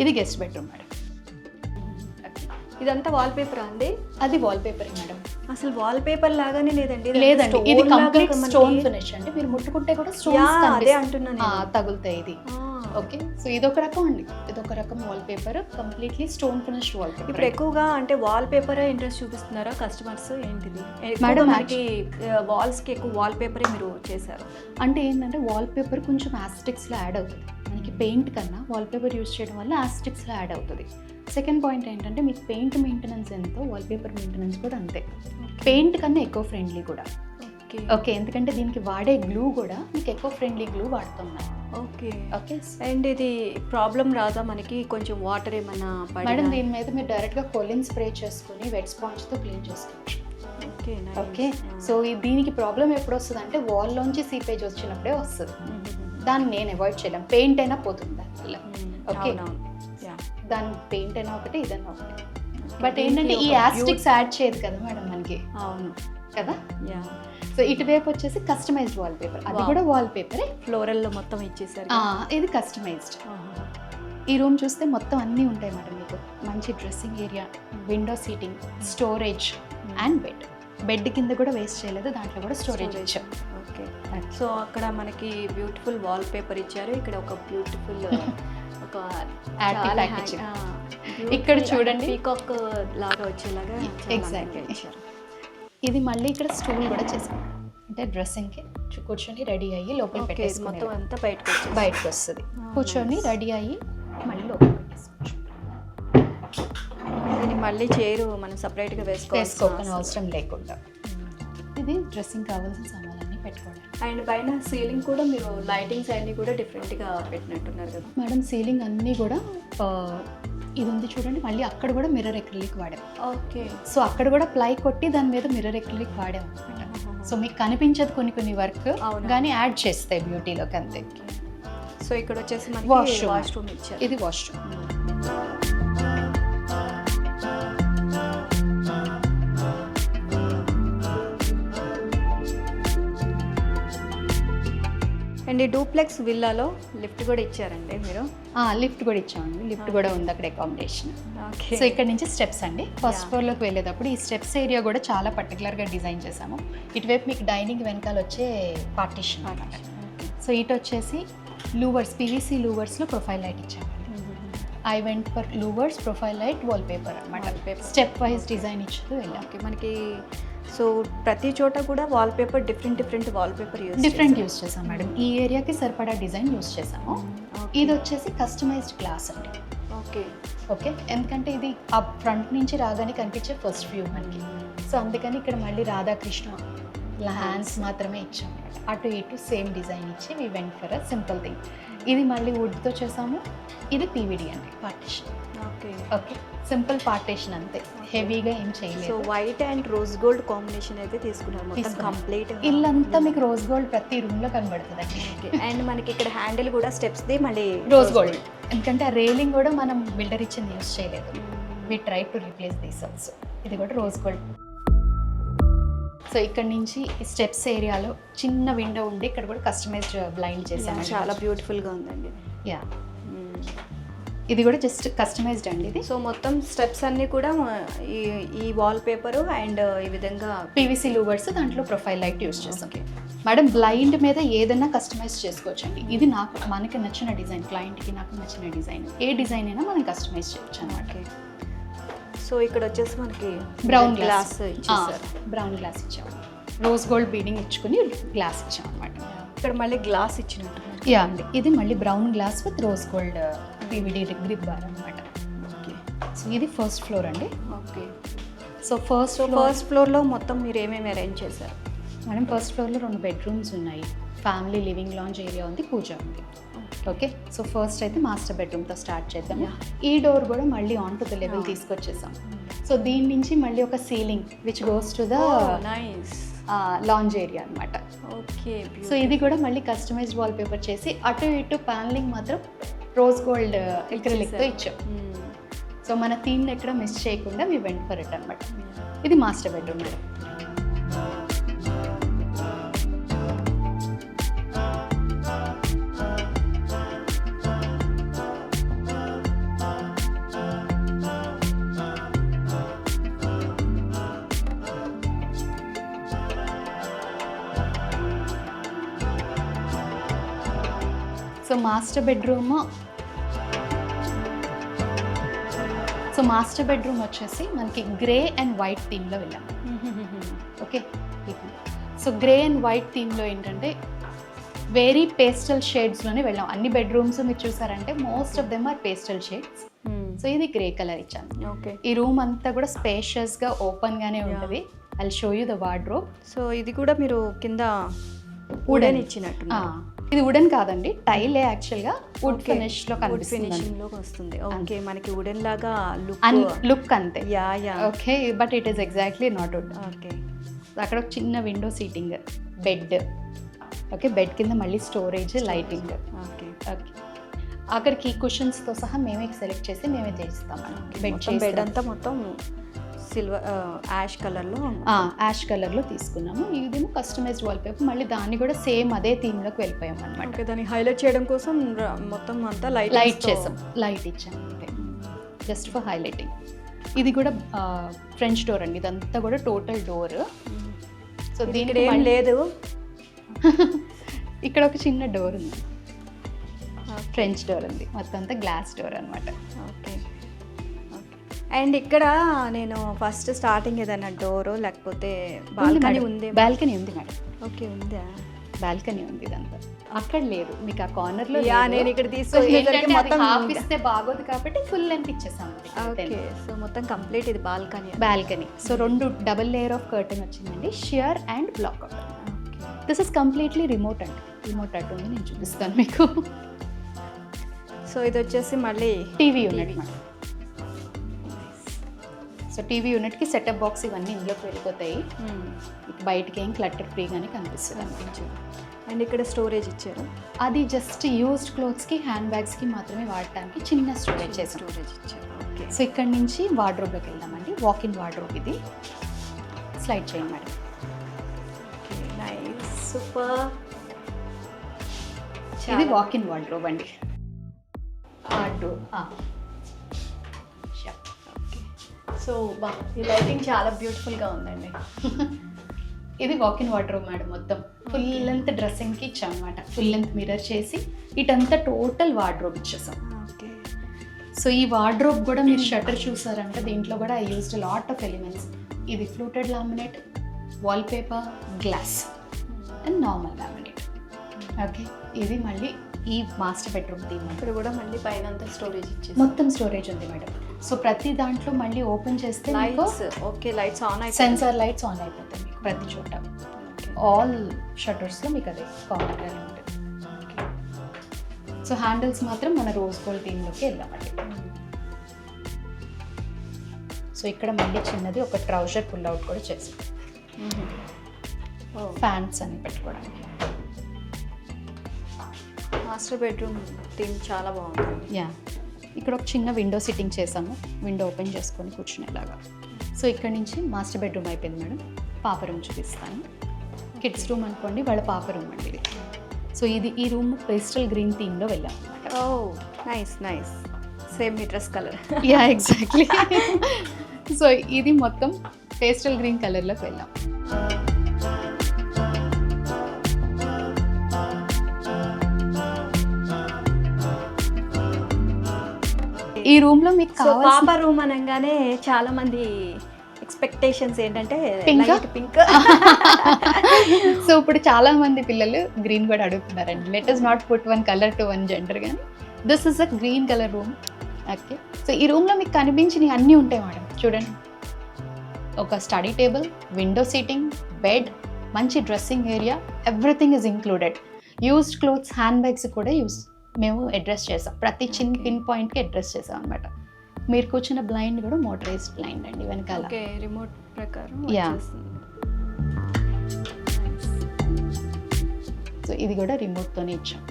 ఇది గెస్ట్ బెడ్రూమ్ మేడం. ఇదంతా వాల్ పేపర్ అండి? అది వాల్ పేపర్ మేడం. అసలు వాల్ పేపర్ లాగానే లేదండి. లేదండి, ఇది కంప్లీట్ స్టోన్ ఫినిష్ అండి. మీరు ముట్టుకుంటే కూడా స్టోన్స్ అదే అంటున్నాను, తగులుతాయి ఇది. ఓకే. సో ఇదొక రకం అండి, ఇదొక రకం wall paper, completely stone finish wall paper. ఇప్పుడు ఎక్కువగా అంటే వాల్ పేపర్ ఇంట్రెస్ట్ చూపిస్తున్నారా కస్టమర్స్? ఏంటిది మేడం మనకి వాల్స్ కి ఎక్కువ వాల్ పేపరే మీరు చేశారు? అంటే ఏంటంటే వాల్ పేపర్ కొంచెం యాస్టిక్స్ లో యాడ్ అవుతుంది మనకి. పెయింట్ కన్నా వాల్ పేపర్ యూజ్ చేయడం వల్ల యాస్టిక్స్ లో యాడ్ అవుతుంది. సెకండ్ పాయింట్ ఏంటంటే మీకు పెయింట్ మెయింటెనెన్స్ ఎంతో వాల్ పేపర్ మెయింటెనెన్స్ కూడా అంతే. పెయింట్ కన్నా ఎక్కువ ఫ్రెండ్లీ కూడా. ఓకే. ఎందుకంటే దీనికి వాడే గ్లూ కూడా మీకు ఎక్కువ ఫ్రెండ్లీ గ్లూ వాడుతున్నాం. Okay okay. అండ్ ఇది ప్రాబ్లం రాదా మనకి కొంచెం వాటర్ ఏమన్నా? మేడం దీని మీద మీరు డైరెక్ట్గా కొలిన్ స్ప్రే చేసుకుని వెట్ స్పాంజ్తో క్లీన్ చేసుకోవచ్చు. Okay okay. సో దీనికి ప్రాబ్లం ఎప్పుడు వస్తుంది అంటే వాల్లోంచి సీపేజ్ వచ్చినప్పుడే వస్తుంది. దాన్ని నేను అవాయిడ్ చేయలేం. పెయింట్ అయినా పోతుంది దానివల్ల. ఓకే. దాని పెయింట్ అయినా ఒకటి, ఇదైనా ఒకటి. బట్ ఏంటంటే ఈ యాస్టిక్స్ యాడ్ చేయదు కదా మేడం మనకి. అవును కదా. సో ఇటువైపు వచ్చేసి కస్టమైజ్డ్ వాల్ పేపర్, అది కూడా వాల్ పేపరే. ఫ్లోరల్లో మొత్తం ఇచ్చేసారు. ఇది కస్టమైజ్డ్. ఈ రూమ్ చూస్తే మొత్తం అన్నీ ఉంటాయి మేడం మీకు. మంచి dressing area, window seating, storage and bed. Bed కింద కూడా వేస్ట్ చేయలేదు, దాంట్లో కూడా స్టోరేజ్ ఇచ్చాం. ఓకే. సో అక్కడ మనకి బ్యూటిఫుల్ వాల్ పేపర్ ఇచ్చారు, ఇక్కడ ఒక బ్యూటిఫుల్ ఒక ఇక్కడ చూడండి పీకాక్ లాగా వచ్చేలాగా ఎగ్జాక్ట్లీ ఇచ్చారు. ఇది మళ్ళీ ఇక్కడ స్టూల్ కూడా చేసాం, అంటే డ్రెస్సింగ్కి కూర్చొని రెడీ అయ్యి లోపల పెట్టేసి మొత్తం అంతా బయటకు వస్తుంది. కూర్చొని రెడీ అయ్యి మళ్ళీ లోపల పెట్టేసుకోవచ్చు. మళ్ళీ చైరు మనం సపరేట్గా వేసుకోవాల్సిన అవసరం లేకుండా ఇది డ్రెస్సింగ్ కావాల్సిన సామాన్లన్నీ పెట్టుకోవడం. అండ్ పైన సీలింగ్ కూడా మీరు లైటింగ్స్ అన్నీ కూడా డిఫరెంట్గా పెట్టినట్టున్నారు కదా మేడం. సీలింగ్ అన్నీ కూడా ఇది ఉంది చూడండి, మళ్ళీ అక్కడ కూడా మిర్రర్ ఎక్రిలిక్ వాడాం. ఓకే. సో అక్కడ కూడా ప్లై కొట్టి దాని మీద మిర్రర్ ఎక్రిలిక్ వాడాం అనమాట. సో మీకు కనిపించదు కొన్ని వర్క్, కానీ యాడ్ చేస్తాయి బ్యూటీలోకి అంతే. సో ఇక్కడ వచ్చేసి వాష్రూమ్ ఇచ్చారు. ఇది వాష్రూమ్. అండ్ ఈ డూప్లెక్స్ విల్లాలో లిఫ్ట్ కూడా ఇచ్చారండి మీరు? లిఫ్ట్ కూడా ఇచ్చామండి. లిఫ్ట్ కూడా ఉంది అక్కడ అకామిడేషన్. సో ఇక్కడ నుంచి స్టెప్స్ అండి. ఫస్ట్ ఫ్లోర్లోకి వెళ్ళేటప్పుడు ఈ స్టెప్స్ ఏరియా కూడా చాలా పర్టికులర్గా డిజైన్ చేసాము. ఇటువైపు మీకు డైనింగ్ వెనకాల వచ్చే పార్టీషన్ అనమాట. సో ఇటు వచ్చేసి లూవర్స్, పీవీసీ లూవర్స్లో ప్రొఫైల్ లైట్ ఇచ్చామండి. I went for louvres, profile light, wall paper అనమాట. స్టెప్ వైజ్ డిజైన్ ఇచ్చేది వెళ్ళాం. ఓకే. మనకి సో ప్రతి చోట కూడా wall paper different wall paper use చేసాం మేడం. ఈ ఏరియాకి సరిపడా డిజైన్ యూస్ చేసాము. ఇది వచ్చేసి కస్టమైజ్డ్ గ్లాస్ అండి. Okay okay. ఎందుకంటే ఇది ఆ ఫ్రంట్ నుంచి రాగానే కనిపించే ఫస్ట్ వ్యూ మనకి. సో అందుకని ఇక్కడ మళ్ళీ రాధాకృష్ణ హ్యాండ్స్ మాత్రమే ఇచ్చాం. అటు ఇటు సేమ్ డిజైన్ ఇచ్చి we went for a simple thing. ఇది మళ్ళీ వుడ్తో చేసాము. ఇది పీవీడీ అండి partition. Okay okay, simple partition అంతే, హెవీగా ఏం సో చేయలేదు. White and rose gold combination అయితే తీసుకున్నారు మొత్తం తీసుకున్నాం. కంప్లీట్. ఇల్లంతా మీకు రోజ్ గోల్డ్ ప్రతి రూమ్లో కనబడుతుందండి. అండ్ మనకి ఇక్కడ హ్యాండిల్ కూడా స్టెప్స్ది మళ్ళీ రోజ్ గోల్డ్, ఎందుకంటే ఆ రైలింగ్ కూడా మనం బిల్డర్ ఇచ్చింది యూజ్ చేయలేదు. We try to replace these also. ఇది కూడా రోజ్ గోల్డ్. సో ఇక్కడ నుంచి స్టెప్స్ ఏరియాలో చిన్న విండో ఉండి ఇక్కడ కూడా కస్టమైజ్డ్ బ్లైండ్ చేసాము. చాలా బ్యూటిఫుల్గా ఉందండి. యా, ఇది కూడా జస్ట్ కస్టమైజ్డ్ అండి. ఇది సో మొత్తం స్టెప్స్ అన్నీ కూడా ఈ వాల్ పేపరు అండ్ ఈ విధంగా పీవీసీ లూవర్స్, దాంట్లో ప్రొఫైల్ లైట్ యూజ్ చేస్తాం. మేడం బ్లైండ్ మీద ఏదైనా కస్టమైజ్ చేసుకోవచ్చండి. ఇది మనకి నచ్చిన డిజైన్, క్లయింట్కి నాకు నచ్చిన డిజైన్, ఏ డిజైన్ అయినా మనం కస్టమైజ్ చేయొచ్చు అన్నమాట. సో ఇక్కడ వచ్చేసి మనకి బ్రౌన్ గ్లాస్ ఇచ్చేసారు. బ్రౌన్ గ్లాస్ ఇచ్చాము, రోజ్ గోల్డ్ బీడింగ్ ఇచ్చుకుని గ్లాస్ ఇచ్చాం అనమాట. ఇక్కడ మళ్ళీ గ్లాస్ ఇచ్చినట్టు. యా అండి, ఇది మళ్ళీ brown glass with rose gold PVD grip bar అనమాట. ఓకే, సో ఇది ఫస్ట్ ఫ్లోర్ అండి. ఓకే. సో ఫస్ట్ ఫ్లోర్లో మొత్తం మీరు ఏమేమి అరేంజ్ చేశారు? మేడం ఫస్ట్ ఫ్లోర్లో 2 బెడ్రూమ్స్ ఉన్నాయి, ఫ్యామిలీ లివింగ్ లాంజ్ ఏరియా ఉంది, పూజ ఉంది. ఓకే, సో ఫస్ట్ అయితే మాస్టర్ బెడ్రూమ్తో స్టార్ట్ చేద్దాం. ఈ డోర్ కూడా మళ్ళీ ఆన్ టు ద లెవెల్ తీసుకొచ్చేసాం. సో దీని నుంచి మళ్ళీ ఒక ceiling which goes to the nice lounge area అనమాట. ఓకే, సో ఇది కూడా మళ్ళీ కస్టమైజ్డ్ వాల్ పేపర్ చేసి అటు ఇటు ప్యానలింగ్ మాత్రం రోజ్ గోల్డ్ ఎక్రిలిక్తో ఇచ్చాం. సో మన థీమ్ని ఎక్కడ మిస్ చేయకుండా వి వెంట్ ఫర్ ఇట్ అనమాట. ఇది master bedroom madam. So master bedroom వచ్చేసి మనకి గ్రే అండ్ వైట్ థీమ్లో వెళ్ళాం. Okay, so grey and white థీమ్లో ఏంటంటే వెరీ పేస్టల్ షేడ్స్లోనే వెళ్ళాం. అన్ని బెడ్రూమ్స్ మీరు చూసారంటే most of them are pastel shades. So ఇది గ్రే కలర్ ఇచ్చాను. ఓకే, ఈ రూమ్ అంతా కూడా స్పేషియస్గా ఓపెన్గానే ఉంటుంది. I'll show you the wardrobe. So ఇది కూడా మీరు కింద వుడెన్ ఇచ్చినట్టు. ఇది వుడెన్ కాదండి, టైలే యాక్చువల్గా వుడ్ ఫినిష్ లో కనిపిస్తుంది, ఫినిషింగ్ లో వస్తుంది. ఓకే, మనకి వుడెన్ లాగా లుక్ అంతే. Yeah yeah, okay, but it is exactly not wood. Okay, అక్కడ ఒక చిన్న window seating, bed. Okay, bed కింద మళ్ళీ స్టోరేజ్, లైటింగ్. ఓకే ఓకే, అక్కడికి కుషన్స్తో సహా మేమే సెలెక్ట్ చేసి మేమే చేస్తాం. బెడ్ అంతా మొత్తం సిల్వర్ యాష్ కలర్లో తీసుకున్నాము. ఇదేమో కస్టమైజ్డ్ వాల్ పేపర్, మళ్ళీ దాన్ని కూడా సేమ్ అదే థీమ్లోకి వెళ్ళిపోయాం అనమాట. ఓకే, దాన్ని హైలైట్ చేయడం కోసం మొత్తం అంతా లైట్ చేసాం, లైట్ ఇచ్చాం అంతే, జస్ట్ ఫర్ హైలైటింగ్. ఇది కూడా ఫ్రెంచ్ డోర్ అండి, ఇదంతా కూడా టోటల్ డోర్. సో దీనికి ఏం లేదు, ఇక్కడ ఒక చిన్న డోర్ ఉంది, ఫ్రెంచ్ డోర్ ఉంది, మొత్తం అంతా గ్లాస్ డోర్ అనమాట. ఓకే, అండ్ ఇక్కడ నేను ఫస్ట్ స్టార్టింగ్ ఏదైనా డోర్ లేకపోతే బాల్కనీ ఉంది? బాల్కనీ ఉంది మేడం. ఓకే, ఉందా? బాల్కనీ ఉంది, ఇదంతా అక్కడ లేదు, మీకు ఆ కార్నర్ లో. నేను ఇక్కడ తీసుకొచ్చేసరికి మొత్తం ఇస్తే బాగోదు కాబట్టి ఫుల్ లెంత్ ఇచ్చేసాం. ఓకే, సో మొత్తం కంప్లీట్ ఇది balcony. So 2 double layer of curtain వచ్చిందండి, sheer and blackout. This is completely remote అండి, రిమోట్ అటు ఉంది, నేను చూపిస్తాను మీకు. సో ఇది వచ్చేసి మళ్ళీ TV unit madam. So TV యూనిట్కి సెటప్ బాక్స్ ఇవన్నీ ఇందులోకి వెళ్ళిపోతాయి. బయటకి ఏం క్లటర్ ఫ్రీగానే కనిపిస్తుంది. అండ్ ఇక్కడ స్టోరేజ్ ఇచ్చారు, అది జస్ట్ యూజ్డ్ క్లోత్స్కి, హ్యాండ్ బ్యాగ్స్కి మాత్రమే వాడటానికి చిన్న స్టోరేజ్ ఇచ్చారు. ఓకే, సో ఇక్కడ నుంచి వార్డ్రోబ్లోకి వెళ్దామండి. వాక్ ఇన్ వార్డ్రోబ్ ఇది, స్లైడ్ చేయండి మేడం. Okay, nice, super. ఇది వాక్ ఇన్ వార్డ్రోబ్ అండి. వార్డ్రోబ్ సో ఈ లైటింగ్ చాలా బ్యూటిఫుల్గా ఉందండి. ఇది వాక్ ఇన్ వార్డ్రోబ్ మేడం, మొత్తం ఫుల్ లెంత్ డ్రెస్సింగ్కి ఇచ్చాం అనమాట. ఫుల్ లెంత్ మిర్రర్ చేసి ఇటంతా టోటల్ వార్డ్రోబ్ ఇచ్చేసాం. ఓకే, సో ఈ వార్డ్రోబ్ కూడా మీరు షట్టర్ చూసారంటే దీంట్లో కూడా I used lot of elements. ఇది fluted laminate, wallpaper, glass and normal laminate. Okay, ఇది మళ్ళీ ఈ మాస్టర్ బెడ్రూమ్ థీమ్. ఇక్కడ కూడా మళ్ళీ పైన అంతా స్టోరేజ్ ఇచ్చేసి మొత్తం స్టోరేజ్ ఉంది మేడం. సో ప్రతి దాంట్లో మళ్ళీ ఓపెన్ చేస్తే లైట్స్, ఓకే, లైట్స్ ఆన్ అయిపోతాయి, సెన్సార్ లైట్స్ ఆన్ అయిపోతాయి మీకు ప్రతి చోట. ఆల్ షట్టర్స్లో మీకు అదే కామన్గానే ఉంటుంది. సో హ్యాండిల్స్ మాత్రం మన రోజ్ గోల్డ్ థీమ్లోకి వెళ్ళామండి. సో ఇక్కడ మళ్ళీ చిన్నది ఒక ట్రౌజర్ పుల్ అవుట్ కూడా చేసాం, ఫ్యాన్స్ అని పెట్టుకోవడానికి. మాస్టర్ బెడ్రూమ్ థీమ్ చాలా బాగుంది. యా, ఇక్కడ ఒక చిన్న విండో సిట్టింగ్ చేసాము, విండో ఓపెన్ చేసుకొని కూర్చునేలాగా. సో ఇక్కడ నుంచి మాస్టర్ బెడ్రూమ్ అయిపోయింది మేడం. పాప రూమ్ చూపిస్తాను. కిడ్స్ రూమ్ అనుకోండి, వాళ్ళ పాప రూమ్ అండి ఇది. సో ఈ రూమ్ పేస్టల్ గ్రీన్ థీమ్లో వెళ్ళాం అనమాట. ఓ నైస్ నైస్, సేమ్ మీ dress colour. Yeah exactly. So ఇది మొత్తం పేస్టల్ గ్రీన్ కలర్లోకి వెళ్ళాం. ఈ రూమ్లో మీకు పాప రూమ్ అనగానే చాలా మంది ఎక్స్పెక్టేషన్స్ ఏంటంటే పింక్ పింక్. సో ఇప్పుడు చాలా మంది పిల్లలు గ్రీన్ కూడా అడుగుతున్నారండి. Let us not put one colour to one gender, కానీ this is a green colour room. Okay, so ఈ రూమ్లో మీకు కనిపించినవి అన్నీ ఉంటాయి మేడం. చూడండి, ఒక study table, window seating, bed, మంచి dressing area, everything is included. Used clothes, handbags కూడా మేము అడ్రస్ చేసాం. ప్రతి చిన్న పిన్ పాయింట్కి అడ్రస్ చేసాం అనమాట. మీరు కూర్చున్న బ్లైండ్ కూడా మోటరైజ్డ్ బ్లైండ్ అండి వెనకాల. ఓకే, రిమోట్ ప్రకారం. యా, సో ఇది కూడా రిమోట్తోనే ఇచ్చాం.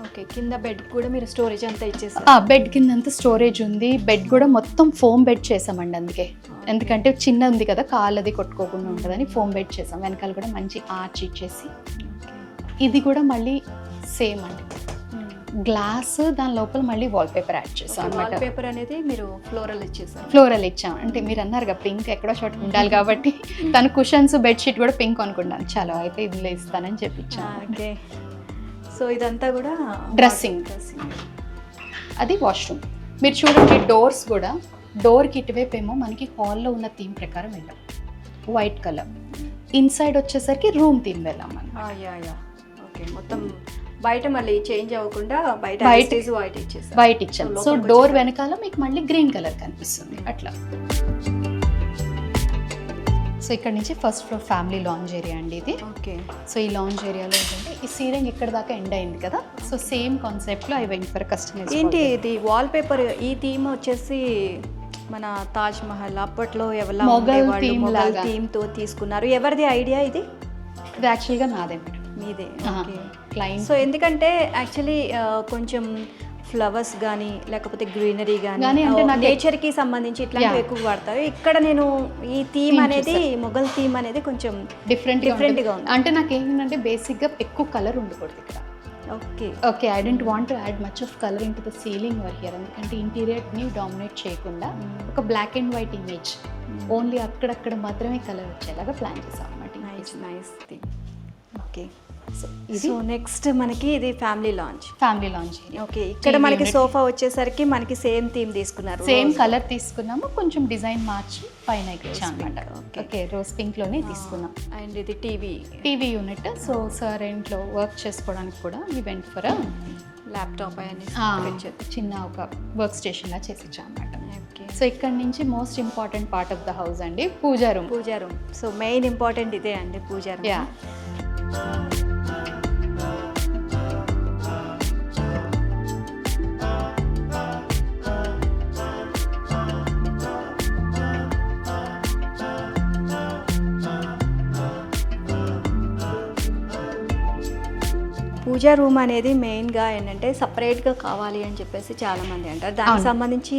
ఓకే, కింద బెడ్ కూడా మీరు స్టోరేజ్ అంతా ఇచ్చేసారు. బెడ్ కింద అంతా స్టోరేజ్ ఉంది. బెడ్ కూడా మొత్తం ఫోమ్ బెడ్ చేసామండి. అందుకే, ఎందుకంటే చిన్న ఉంది కదా, కాళ్ళది కొట్టుకోకుండా ఉంటుందని ఫోమ్ బెడ్ చేసాం. వెనకాల కూడా మంచి ఆర్చ్ ఇచ్చేసి, ఇది కూడా మళ్ళీ సేమ్ అండి, గ్లాస్, దాని లోపల మళ్ళీ వాల్ పేపర్ యాడ్ చేసాం అనమాట. వాల్ పేపర్ అనేది మీరు ఫ్లోరల్ ఇచ్చేసారు. ఫ్లోరల్ ఇచ్చాం అంటే మీరు అన్నారు కదా పింక్ ఎక్కడో చోట ఉండాలి కాబట్టి తన కుషన్స్ బెడ్షీట్ కూడా పింక్ అనుకున్నాను. చాలా అయితే ఇందులో ఇస్తానని చెప్పించాను. ఓకే, సో ఇదంతా కూడా డ్రెస్సింగ్, అది వాష్రూమ్. మీరు చూడండి, డోర్స్ కూడా డోర్కి ఇటువైపు ఏమో మనకి హాల్లో ఉన్న థీమ్ ప్రకారం వెళ్ళాం, వైట్ కలర్. ఇన్సైడ్ వచ్చేసరికి రూమ్ థీమ్ వెళ్ళాం మనం. ఓకే, మొత్తం బయట మళ్ళీ చేంజ్ అవ్వకుండా బయట వైట్ ఇచ్చేసారు. వైట్ ఇచ్చాం. సో డోర్ వెనకాల మీకు మళ్ళీ గ్రీన్ కలర్ కనిపిస్తుంది అట్లా. సో ఇక్కడ నుంచి first floor family lounge area అండి ఇది. ఓకే, సో ఈ లాంజ్ ఏరియాలో ఏంటంటే ఈ సీలింగ్ ఇక్కడ దాకా ఎండ్ అయింది కదా, సో సేమ్ కాన్సెప్ట్లో ఐ వెంట్ ఫర్ కస్టమైజ్. ఏంటి ఇది వాల్ పేపర్? ఈ థీమ్ వచ్చేసి మన తాజ్ మహల్ అప్పట్లో ఎవరు మొఘల్ థీమ్ తో తీసుకున్నారు. ఎవరిది ఐడియా ఇది? ఇది యాక్చువల్గా నాదే మేడం. మీదే? క్లయింట్. సో ఎందుకంటే యాక్చువల్లీ కొంచెం ఫ్లవర్స్ కానీ లేకపోతే గ్రీనరీ కానీ అంటే నేచర్కి సంబంధించి ఇట్లాంటివి ఎక్కువ వాడతారు. ఇక్కడ నేను ఈ థీమ్ అనేది మొఘల్ థీమ్ అనేది కొంచెం డిఫరెంట్గా ఉంది. అంటే నాకు ఏంటంటే బేసిక్గా ఎక్కువ కలర్ ఉండకూడదు ఇక్కడ. Okay, I don't want to add much of colour into the ceiling over here. ఎందుకంటే ఇంటీరియర్ని డామినేట్ చేయకుండా ఒక black and white image, only అక్కడక్కడ మాత్రమే కలర్ వచ్చేలాగా ప్లాన్ చేసాం అన్నమాట. Nice theme. Okay, so next మనకి ఇది ఫ్యామిలీ లాంజ్. ఓకే, ఇక్కడ మనకి సోఫా వచ్చేసరికి మనకి సేమ్ థీమ్ తీసుకున్నారు, సేమ్ కలర్ తీసుకున్నాము, కొంచెం డిజైన్ మార్చి పైన ఇచ్చాం అనమాట. ఓకే, రోజ్ పింక్ లోనే తీసుకున్నాం. అండ్ ఇది టీవీ యూనిట్. సో సార్ ఇంట్లో వర్క్ చేసుకోవడానికి కూడా వి వెంట్ ఫర్ ల్యాప్టాప్ చిన్న ఒక వర్క్ స్టేషన్ లా చేసి ఇచ్చాం అనమాట. సో ఇక్కడ నుంచి most important part of the house అండి, పూజా రూమ్. సో మెయిన్ ఇంపార్టెంట్ ఇదే అండి, పూజా రూమ్. యా, పూజా రూమ్ అనేది మెయిన్గా ఏంటంటే సపరేట్గా కావాలి అని చెప్పేసి చాలామంది అంటారు. దానికి సంబంధించి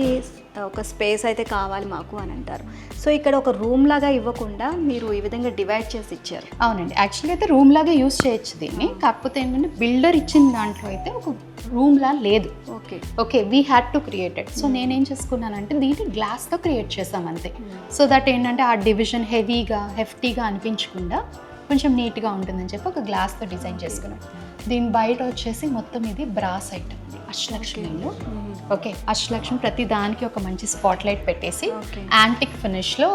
ఒక స్పేస్ అయితే కావాలి మాకు అని అంటారు. సో ఇక్కడ ఒక రూమ్ లాగా ఇవ్వకుండా మీరు ఈ విధంగా డివైడ్ చేసి ఇచ్చారు. అవునండి, యాక్చువల్లీ అయితే రూమ్ లాగా యూస్ చేయొచ్చు దీన్ని. కాకపోతే ఏంటంటే బిల్డర్ ఇచ్చిన దాంట్లో అయితే ఒక రూమ్ లా లేదు. Okay, we had to created. So నేనేం చేసుకున్నానంటే దీన్ని గ్లాస్తో క్రియేట్ చేసాం అంతే. సో దట్ ఏంటంటే ఆ డివిజన్ హెఫ్టీగా అనిపించకుండా కొంచెం నీట్గా ఉంటుందని చెప్పి ఒక గ్లాస్తో డిజైన్ చేసుకున్నాం. దీని బయట వచ్చేసి మొత్తం ఇది బ్రాస్ ఐటమ్ అండి, అష్టలక్ష్మిలో. ఓకే, అష్టలక్ష్మి ప్రతి దానికి ఒక మంచి స్పాట్ లైట్ పెట్టేసి యాంటిక్ ఫినిష్లో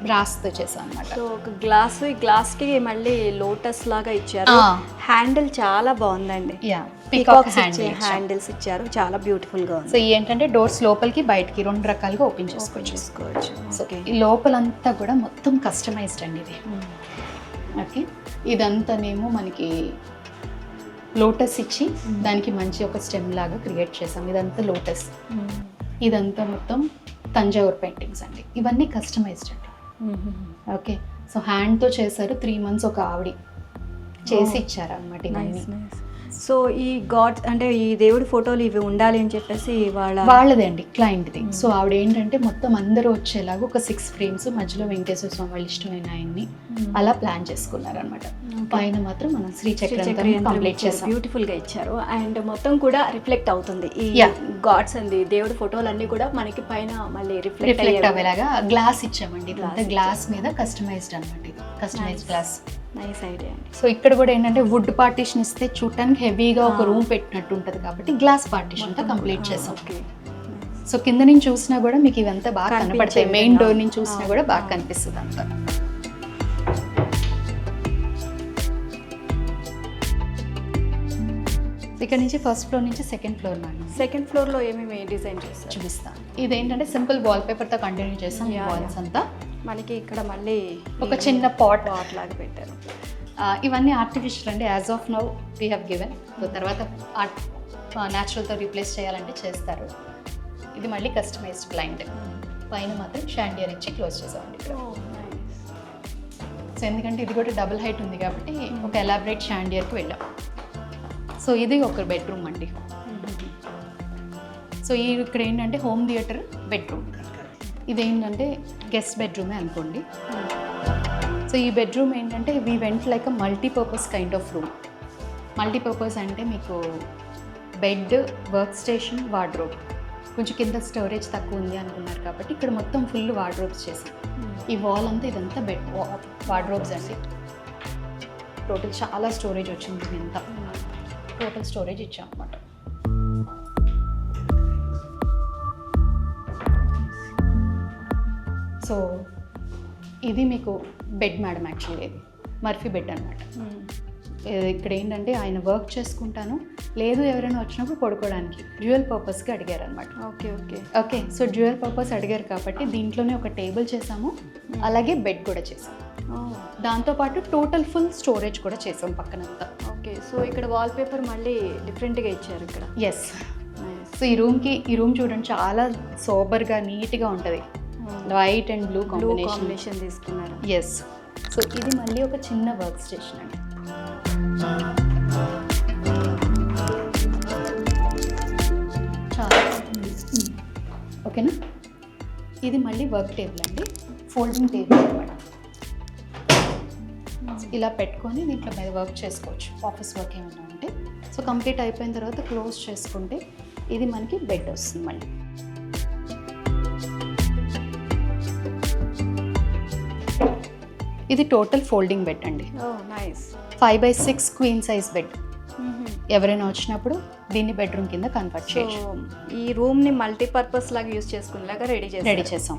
బ్రాస్తో చేసాం అనమాట. సో ఒక గ్లాస్, ఈ గ్లాస్కి మళ్ళీ లోటస్ లాగా ఇచ్చారు. హ్యాండిల్ చాలా బాగుందండి. హ్యాండిల్స్ ఇచ్చారు, చాలా బ్యూటిఫుల్ గా ఉంది. సో ఏంటంటే డోర్స్ లోపలికి బయటికి రెండు రకాలుగా ఓపెన్ చేసుకోవచ్చు. సో ఈ లోపలంతా కూడా మొత్తం కస్టమైజ్డ్ అండి ఇది. ఓకే, ఇదంతానేమో మనకి లోటస్ ఇచ్చి దానికి మంచి ఒక స్టెమ్ లాగా క్రియేట్ చేసాం. ఇదంతా లోటస్, ఇదంతా మొత్తం తంజావూర్ పెయింటింగ్స్ అండి. ఇవన్నీ కస్టమైజ్డ్ అండి. ఓకే, సో హ్యాండ్తో చేశారు. 3 months ఒక ఆవిడ చేసి ఇచ్చారు అన్నమాట ఇవన్నీ. సో ఈ గాడ్ అంటే ఈ దేవుడి ఫోటోలు ఇవి ఉండాలి అని చెప్పేసి వాళ్ళదే అండి, క్లయింట్ది. సో ఆవిడ ఏంటంటే మొత్తం అందరూ వచ్చేలాగా ఒక 6 frames మధ్యలో వెంకటేశ్వర స్వామి వాళ్ళు ఇష్టమైన ఆయన్ని అలా ప్లాన్ చేసుకున్నారు అనమాట. పైన మాత్రం మనం శ్రీచక్రం కంప్లీట్ చేసాం. బ్యూటిఫుల్ గా ఇచ్చారు. అండ్ మొత్తం కూడా రిఫ్లెక్ట్ అవుతుంది ఈ గాడ్స్ అండ్ దేవుడి ఫోటోలు అన్ని కూడా మనకి పైన మళ్ళీ రిఫ్లెక్ట్ అయ్యేలాగా గ్లాస్ ఇచ్చామండి. గ్లాస్ మీద కస్టమైజ్డ్ అనమాట, ఇది కస్టమైజ్డ్ గ్లాస్. నైస్ ఐడియా అండి. సో ఇక్కడ కూడా ఏంటంటే వుడ్ పార్టీషన్ ఇస్తే చూడటానికి హెవీగా ఒక రూమ్ పెట్టినట్టు ఉంటుంది కాబట్టి గ్లాస్ పార్టీషన్ తో కంప్లీట్ చేసాం. సో కింద నుంచి చూసినా కూడా మీకు ఇవంతా బాగా కనపడతాయి. మెయిన్ డోర్ నుంచి చూసినా కూడా బాగా కనిపిస్తుంది అంతా. ఇక్కడ నుంచి ఫస్ట్ ఫ్లోర్ నుంచి second floor madam. Second floor లో ఏమేమి డిజైన్ చేస్తారు చూపిస్తాను. ఇదేంటంటే సింపుల్ వాల్ పేపర్ తో కంటిన్యూ చేసాం. వాల్స్ అంతా మనకి ఇక్కడ మళ్ళీ ఒక చిన్న పాట్ లాగా పెట్టారు. ఇవన్నీ ఆర్టిఫిషియల్ అండి. As of now we have given. So తర్వాత న్యాచురల్తో రీప్లేస్ చేయాలంటే చేస్తారు. ఇది మళ్ళీ కస్టమైజ్డ్ క్లయింట్. పైన మాత్రం షాండియర్ ఇచ్చి క్లోజ్ చేసామండి ఇక్కడ. సో ఎందుకంటే ఇది కూడా డబుల్ హైట్ ఉంది కాబట్టి ఒక ఎలాబరేట్ షాండియర్కి వెళ్ళాం. సో ఇది ఒక బెడ్రూమ్ అండి. సో ఇక్కడ ఏంటంటే హోమ్ థియేటర్ బెడ్రూమ్. ఇదేంటంటే గెస్ట్ బెడ్రూమే అనుకోండి. సో ఈ బెడ్రూమ్ ఏంటంటే we went like a multipurpose kind of room. Multipurpose అంటే మీకు బెడ్, వర్క్ స్టేషన్, వార్డ్రోబ్. కొంచెం కింద స్టోరేజ్ తక్కువ ఉంది అనుకున్నారు కాబట్టి ఇక్కడ మొత్తం ఫుల్ వార్డ్రోబ్స్ చేసాం. ఈ వాల్ అంతా ఇదంతా బెడ్ వార్డ్రోబ్స్ అండి. టోటల్ చాలా స్టోరేజ్ వచ్చింది. ఇంత టోటల్ స్టోరేజ్ ఇచ్చాం అన్నమాట. సో ఇది మీకు బెడ్ మేడం. యాక్చువల్లీ ఇది మర్ఫీ బెడ్ అనమాట. ఇక్కడ ఏంటంటే ఆయన వర్క్ చేసుకుంటాను, లేదు ఎవరైనా వచ్చినప్పుడు పడుకోవడానికి డ్యూయల్ పర్పస్కి అడిగారు అనమాట. ఓకే సో డ్యూయల్ పర్పస్ అడిగారు కాబట్టి దీంట్లోనే ఒక టేబుల్ చేసాము, అలాగే బెడ్ కూడా చేసాము. దాంతోపాటు టోటల్ ఫుల్ స్టోరేజ్ కూడా చేసాం పక్కనంతా. ఓకే, సో ఇక్కడ వాల్ పేపర్ మళ్ళీ డిఫరెంట్గా ఇచ్చారు ఇక్కడ. ఎస్. సో ఈ రూమ్ చూడండి చాలా సోబర్గా నీట్గా ఉంటుంది. వైట్ అండ్ బ్లూ కాంబినేషన్ తీసుకున్నారు. ఎస్. సో ఇది మళ్ళీ ఒక చిన్న వర్క్ స్టేషన్ అండి. చాలా ఓకేనా. ఇది మళ్ళీ వర్క్ టేబుల్ అండి, ఫోల్డింగ్ టేబుల్ అనమాట. ఇలా పెట్టుకొని దీంట్లో మీద వర్క్ చేసుకోవచ్చు, ఆఫీస్ వర్క్ ఏమైనా ఉంటే. సో కంప్లీట్ అయిపోయిన తర్వాత క్లోజ్ చేసుకుంటే ఇది మనకి బెడ్ వస్తుంది మళ్ళీ. ఇది టోటల్ ఫోల్డింగ్ బెడ్ అండి. 5x6 queen size bed. ఎవరైనా వచ్చినప్పుడు దీన్ని బెడ్రూమ్ కింద కన్వర్ట్ చేయొచ్చు. ఈ రూమ్ని మల్టీపర్పస్ లాగా యూజ్ చేసుకునేలాగా రెడీ చేసాం.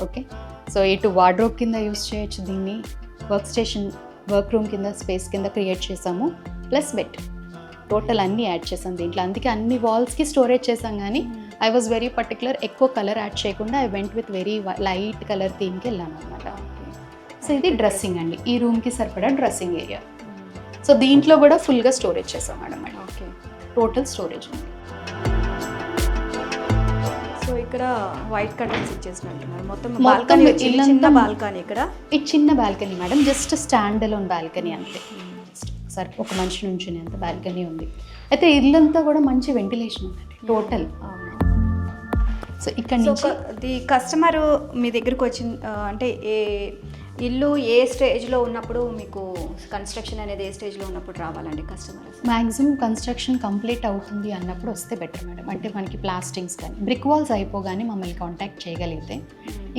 ఓకే, సో ఇటు వార్డ్రోబ్ కింద యూజ్ చేయొచ్చు దీన్ని, వర్క్ స్టేషన్ వర్క్ రూమ్ కింద స్పేస్ కింద క్రియేట్ చేసాము, ప్లస్ బెడ్. టోటల్ అన్నీ యాడ్ చేసాం దీంట్లో. అందుకే అన్ని వాల్స్కి స్టోరేజ్ చేసాం. కానీ ఐ వాజ్ వెరీ పర్టికులర్, ఎక్కువ కలర్ యాడ్ చేయకుండా I went with very light colour థీమ్కి వెళ్ళాను అనమాట. సో ఇది డ్రెస్సింగ్ అండి, ఈ రూమ్కి సరిపడా డ్రెస్సింగ్ ఏరియా. సో దీంట్లో కూడా ఫుల్గా స్టోరేజ్ చేసాం మేడం. ఓకే, టోటల్ స్టోరేజ్ ఉంది. సో ఇక్కడ వైట్ కర్టన్స్ ఇచ్చేసినట్టున్నారు. మొత్తం చిన్న బాల్కనీ. ఇక్కడ ఇది చిన్న balcony madam, just stand alone balcony అంతే. సరే, ఒక మనిషి నుంచి అంత బాల్కనీ ఉంది. అయితే ఇల్లంతా కూడా మంచి వెంటిలేషన్ ఉందండి టోటల్. సో ఇక్కడ నుంచి ది కస్టమర్ మీ దగ్గరకు వచ్చిన అంటే ఇల్లు ఏ స్టేజ్లో ఉన్నప్పుడు మీకు కన్స్ట్రక్షన్ అనేది ఏ స్టేజ్లో ఉన్నప్పుడు రావాలండి కస్టమర్? మ్యాక్సిమం కన్స్ట్రక్షన్ కంప్లీట్ అవుతుంది అన్నప్పుడు వస్తే బెటర్ మేడం. అంటే మనకి ప్లాస్టింగ్స్ కానీ బ్రిక్ వాల్స్ అయిపోగానే మమ్మల్ని కాంటాక్ట్ చేయగలిగితే